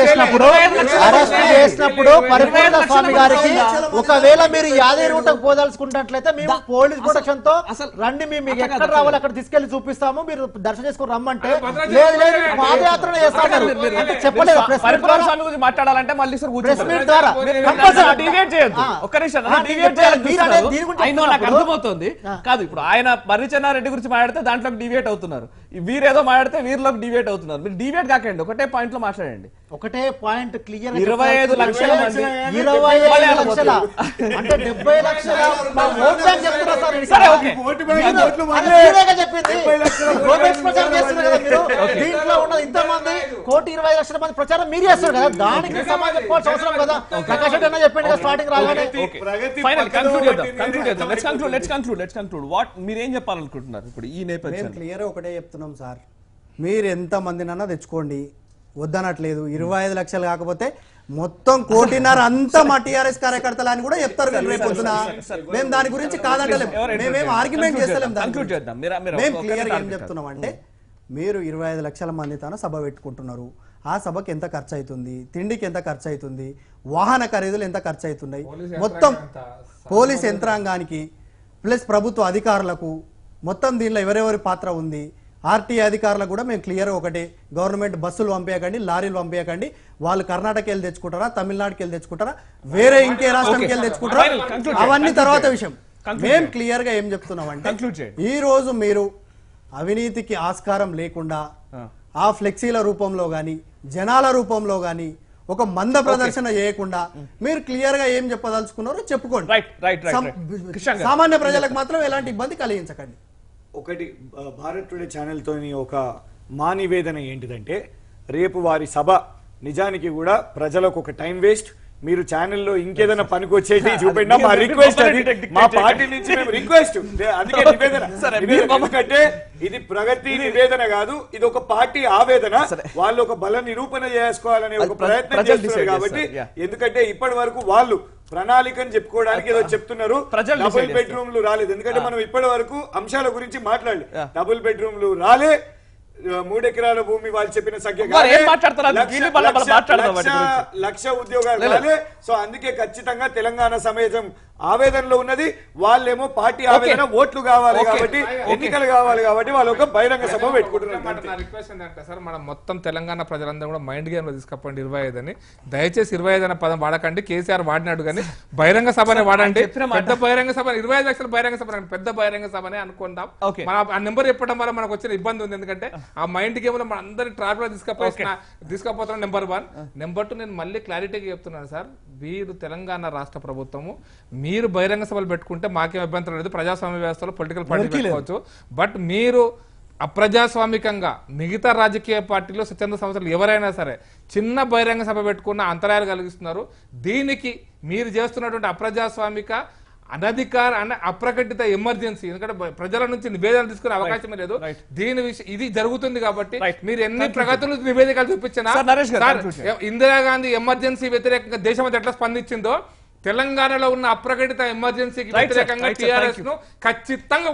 చేసినప్పుడు పరిపూర్ణ స్వామి గారికి ఒకవేళ మీరు యాదే రూటకు పోదలుచుకున్నట్లయితే మేము పోలీస్ ప్రొటెక్షన్ తో రండి, మీకు ఎక్కడ రావాలి అక్కడ తీసుకెళ్లి చూపిస్తాము, మీరు దర్శనం చేసుకుని రమ్మంటే లేదు పాదయాత్ర చేస్తాను చెప్పలేదు. పరిపూర్ణ స్వామి గురించి మాట్లాడాలంటే మళ్ళీ ప్రెస్ మీట్ ద్వారా డివేట్ చేయొద్దు. ఒక్క నిమిషం డివేట్ చేయాలి. అర్థమవుతుంది కాదు. ఇప్పుడు ఆయన మర్రి చెన్నారెడ్డి గురించి మాట్లాడితే దాంట్లో డివేట్ అవుతున్నారు, వీరేదో మాట్లాడితే వీరిలోకి డివేట్ అవుతున్నారు. మీరు డివేట్ కాకండి, ఒకటే పాయింట్ లో మాట్లాడండి. ఒకటే పాయింట్ క్లియర్. 25 లక్షల మంది 25 లక్షల అంటే 70 లక్షల ఓట్ బ్యాంక్ చెప్తున్నారు సార్. సరే ఓకే, దీంట్లో ఉన్నది ఇంతమంది 1,20,00,000 మంది ప్రచారం మీరు చేస్తారు కదా, దానికి సమాధానం చెప్పాల్సిన అవసరం కదా. ప్రకాష్ రెడ్డి అన్న చెప్పిండు కదా స్టార్టింగ్ రాగానే. Let's conclude. వాట్ మీరేం చెప్పాలనుకుంటున్నారు ఇప్పుడు ఈ నేపథ్యంలో? క్లియర్ ఒకటే చెప్తున్నాం సార్, మీరు ఎంత మందినన్నా తెచ్చుకోండి, వద్దనట్లేదు. 25 లక్షలు కాకపోతే మొత్తం 1.5 కోటి అంతా మా టీఆర్ఎస్ కార్యకర్తలు అని కూడా చెప్తారు కానీ రేపు పొద్దున మేము దాని గురించి కాదంటలేం, మేమేం ఆర్గ్యుమెంట్ చేస్తలేం. మేము క్లియర్ ఏం చెప్తున్నాం అంటే మీరు 25 లక్షల మంది తన సభ పెట్టుకుంటున్నారు, ఆ సభకి ఎంత ఖర్చు అవుతుంది, తిండికి ఎంత ఖర్చు అవుతుంది, వాహన ఖరీదులు ఎంత ఖర్చు అవుతున్నాయి, మొత్తం పోలీస్ యంత్రాంగానికి ప్లస్ ప్రభుత్వ అధికారులకు మొత్తం దీనిలో ఎవరెవరి పాత్ర ఉంది. ఆర్టీఏ అధికారులకు కూడా మేము క్లియర్ ఒకటే, గవర్నమెంట్ బస్సులు పంపించకండి, లారీలు పంపించకండి, వాళ్ళు కర్ణాటకకి వెళ్ళి తెచ్చుకుంటారా, తమిళనాడుకి వెళ్ళి తెచ్చుకుంటారా, వేరే ఇంకే రాష్ట్రానికి వెళ్ళి తెచ్చుకుంటారా, అవన్నీ తర్వాత విషయం. మేము క్లియర్ గా ఏం చెప్తున్నాం అంటే ఈ రోజు మీరు అవినీతికి ఆస్కారం లేకుండా ఆ ఫ్లెక్సీల రూపంలో గాని జనాల రూపంలో గాని ఒక మంద ప్రదర్శన చేయకుండా మీరు క్లియర్ గా ఏం చెప్పదలుచుకున్నారో చెప్పుకోండి. సామాన్య ప్రజలకు మాత్రం ఎలాంటి ఇబ్బంది కలిగించకండి. ఒకటి భారత్ టుడే ఛానల్ తోని ఒక మా నివేదన ఏంటిదంటే రేపు వారి సభ నిజానికి కూడా ప్రజలకు ఒక టైం వేస్ట్, మీరు ఛానల్లో ఇంకేదైనా పనికి వచ్చేది చూపెట్టినా మా రిక్వెస్ట్, మా పార్టీ నుంచి మేము రిక్వెస్ట్, అందుకే నివేదన. ఎందుకంటే ఇది ప్రగతి నివేదన కాదు, ఇది ఒక పార్టీ ఆవేదన, వాళ్ళు ఒక బల నిరూపణ చేసుకోవాలనే ఒక ప్రయత్నం చేస్తున్నారు. కాబట్టి ఎందుకంటే ఇప్పటి వరకు వాళ్ళు ప్రణాళికని చెప్పుకోవడానికి ఏదో చెప్తున్నారు, డబుల్ బెడ్రూమ్లు రాలేదు. ఎందుకంటే మనం ఇప్పటి వరకు అంశాల గురించి మాట్లాడలేదు. డబుల్ బెడ్రూమ్లు రాలే, 3 ఎకరాల భూమి వాళ్ళు చెప్పిన సంఖ్య, లక్ష ఉద్యోగాలు రాలే. సో అందుకే ఖచ్చితంగా తెలంగాణ సమాజం ఆవేదనలో ఉన్నది. వాళ్ళేమో పార్టీ ఆవేదన, ఓట్లు కావాలి కాబట్టి, ఎన్నికలు కావాలి కాబట్టి వాళ్ళు ఒక బహిరంగ సభ పెట్టుకుంటున్నారు. రిక్వెస్ట్ ఏంటంటే సార్, మనం మొత్తం తెలంగాణ ప్రజలందరూ కూడా మైండ్ గేమ్ లో తీసుకపోండి 25 అని. దయచేసి 25 అనే పదం వాడకండి, కేసీఆర్ వాడినాడు కానీ బహిరంగ సభనే వాడండి. పెద్ద బహిరంగ సభ, 25 లక్షల బహిరంగ సభ, పెద్ద బహిరంగ సభనే అనుకుందాం. ఆ నెంబర్ చెప్పడం వల్ల మనకు వచ్చిన ఇబ్బంది ఉంది. ఎందుకంటే ఆ మైండ్ గేమ్ లో మన అందరి ట్రాప్ లో తీసుకపోతున్నాం. నెంబర్ 1. నెంబర్ 2, నేను మళ్ళీ క్లారిటీగా చెప్తున్నాను సార్, వీరు తెలంగాణ రాష్ట్ర ప్రభుత్వము, మీరు బహిరంగ సభలు పెట్టుకుంటే మాకేం అభ్యంతరం లేదు, ప్రజాస్వామ్య వ్యవస్థలో పొలిటికల్ పార్టీ పెట్టుకోవచ్చు. బట్ మీరు అప్రజాస్వామికంగా మిగతా రాజకీయ పార్టీలో స్వచ్ఛంద సంస్థలు ఎవరైనా సరే చిన్న బహిరంగ సభ పెట్టుకున్న అంతరాయాలు కలిగిస్తున్నారు. దీనికి మీరు చేస్తున్నటువంటి అప్రజాస్వామిక అనధికార అప్రకటిత ఎమర్జెన్సీ, ఎందుకంటే ప్రజల నుంచి నివేదన తీసుకునే అవకాశమే లేదు. దీని విషయం ఇది జరుగుతుంది కాబట్టి మీరు ఎన్ని ప్రగతులు నివేదికలు చూపించినా, ఇందిరాగాంధీ ఎమర్జెన్సీ వ్యతిరేకంగా దేశం ఎట్లా స్పందించిందో, తెలంగాణలో ఉన్న అప్రకటిత ఎమర్జెన్సీకి వ్యతిరేకంగా టీఆర్ఎస్ ను ఖచ్చితంగా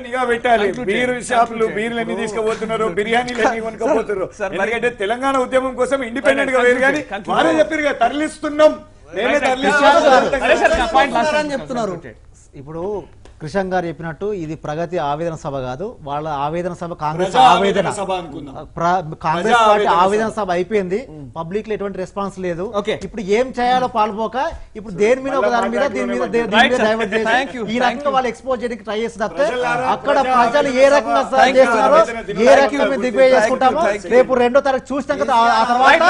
నిఘా పెట్టాలి. బీరు షాపులు బీర్లన్నీ తీసుకుపోతున్నారు, బిర్యానీలు కొనుక్కోపోతున్నారు. ఎందుకంటే తెలంగాణ ఉద్యమం కోసం ఇండిపెండెంట్ గా వేరు కానీ వారే చెప్పారు తరలిస్తున్నాం, చెప్తున్నారు. ఇప్పుడు కృష్ణ గారు చెప్పినట్టు ఇది ప్రగతి ఆవేదన సభ కాదు, వాళ్ళ ఆవేదన సభ కాంగ్రెస్ ఆవేదన, కాంగ్రెస్ పార్టీ ఆవేదన సభ అయిపోయింది. పబ్లిక్ లో ఎటువంటి రెస్పాన్స్ లేదు. ఇప్పుడు ఏం చేయాలో పాల్పోక ఇప్పుడు దేని మీద ఒక దాని మీద దీని మీద డైవర్ట్ చేసి ఈ రకంగా వాళ్ళు ఎక్స్పోజ్ చేయడానికి ట్రై చేస్తే అక్కడ ప్రజలు ఏ రకంగా చేస్తున్నారో, ఏ రకంగా మేము దిగ్విజయం చేసుకుంటామో రేపు 2వ తారీఖు చూసినాం కదా. ఆ తర్వాత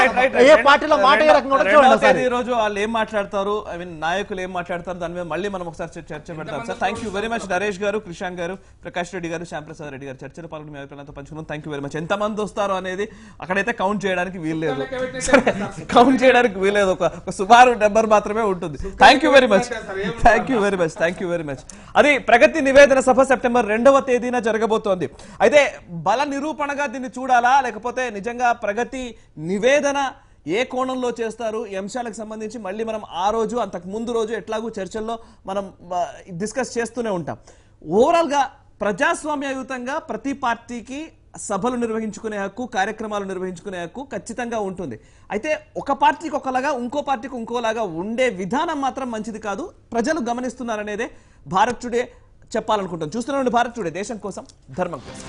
ఏ పార్టీలో మాట ఏ రకంగా చూడండి. ఈ రోజు వాళ్ళు ఏం మాట్లాడతారు, ఐ మీన్ నాయకులు ఏం మాట్లాడతారు, దాని మీద మళ్ళీ మనం ఒకసారి చర్చ పెడతాం sir. Thank you very much Naresh గారు, కృషాంక్ గారు, ప్రకాష్ రెడ్డి గారు, శ్యాంప్రసాద్ రెడ్డి గారు చర్చలో పాల్గొని మీ అభిప్రాయాలతో పంచుకున్నాం. Thank you very much. ఎంతమంది వస్తారో అనేది అక్కడైతే కౌంట్ చేయడానికి వీల్లేదు, కౌంట్ చేయడానికి వీల్లేదు, ఒక సుమారు నెంబర్ మాత్రమే ఉంటుంది. Thank you very much, thank you very much, thank you very much. అది ప్రగతి నివేదన సభ సెప్టెంబర్ 2వ తేదీన జరగబోతోంది. అయితే బల నిరూపణగా దీన్ని చూడాలా, లేకపోతే నిజంగా ప్రగతి నివేదన ఏ కోణంలో చేస్తారు, ఈ అంశాలకు సంబంధించి మళ్ళీ మనం ఆ రోజు అంతకు ముందు రోజు ఎట్లాగూ చర్చల్లో మనం డిస్కస్ చేస్తూనే ఉంటాం. ఓవరాల్గా ప్రజాస్వామ్యయుతంగా ప్రతి పార్టీకి సభలు నిర్వహించుకునే హక్కు, కార్యక్రమాలు నిర్వహించుకునే హక్కు ఖచ్చితంగా ఉంటుంది. అయితే ఒక పార్టీకి ఒకలాగా, ఇంకో పార్టీకి ఇంకోలాగా ఉండే విధానం మాత్రం మంచిది కాదు. ప్రజలు గమనిస్తున్నారనేదే భారత్ టుడే చెప్పాలనుకుంటాం. చూస్తున్నాం భారత్ టుడే, దేశం కోసం, ధర్మం కోసం.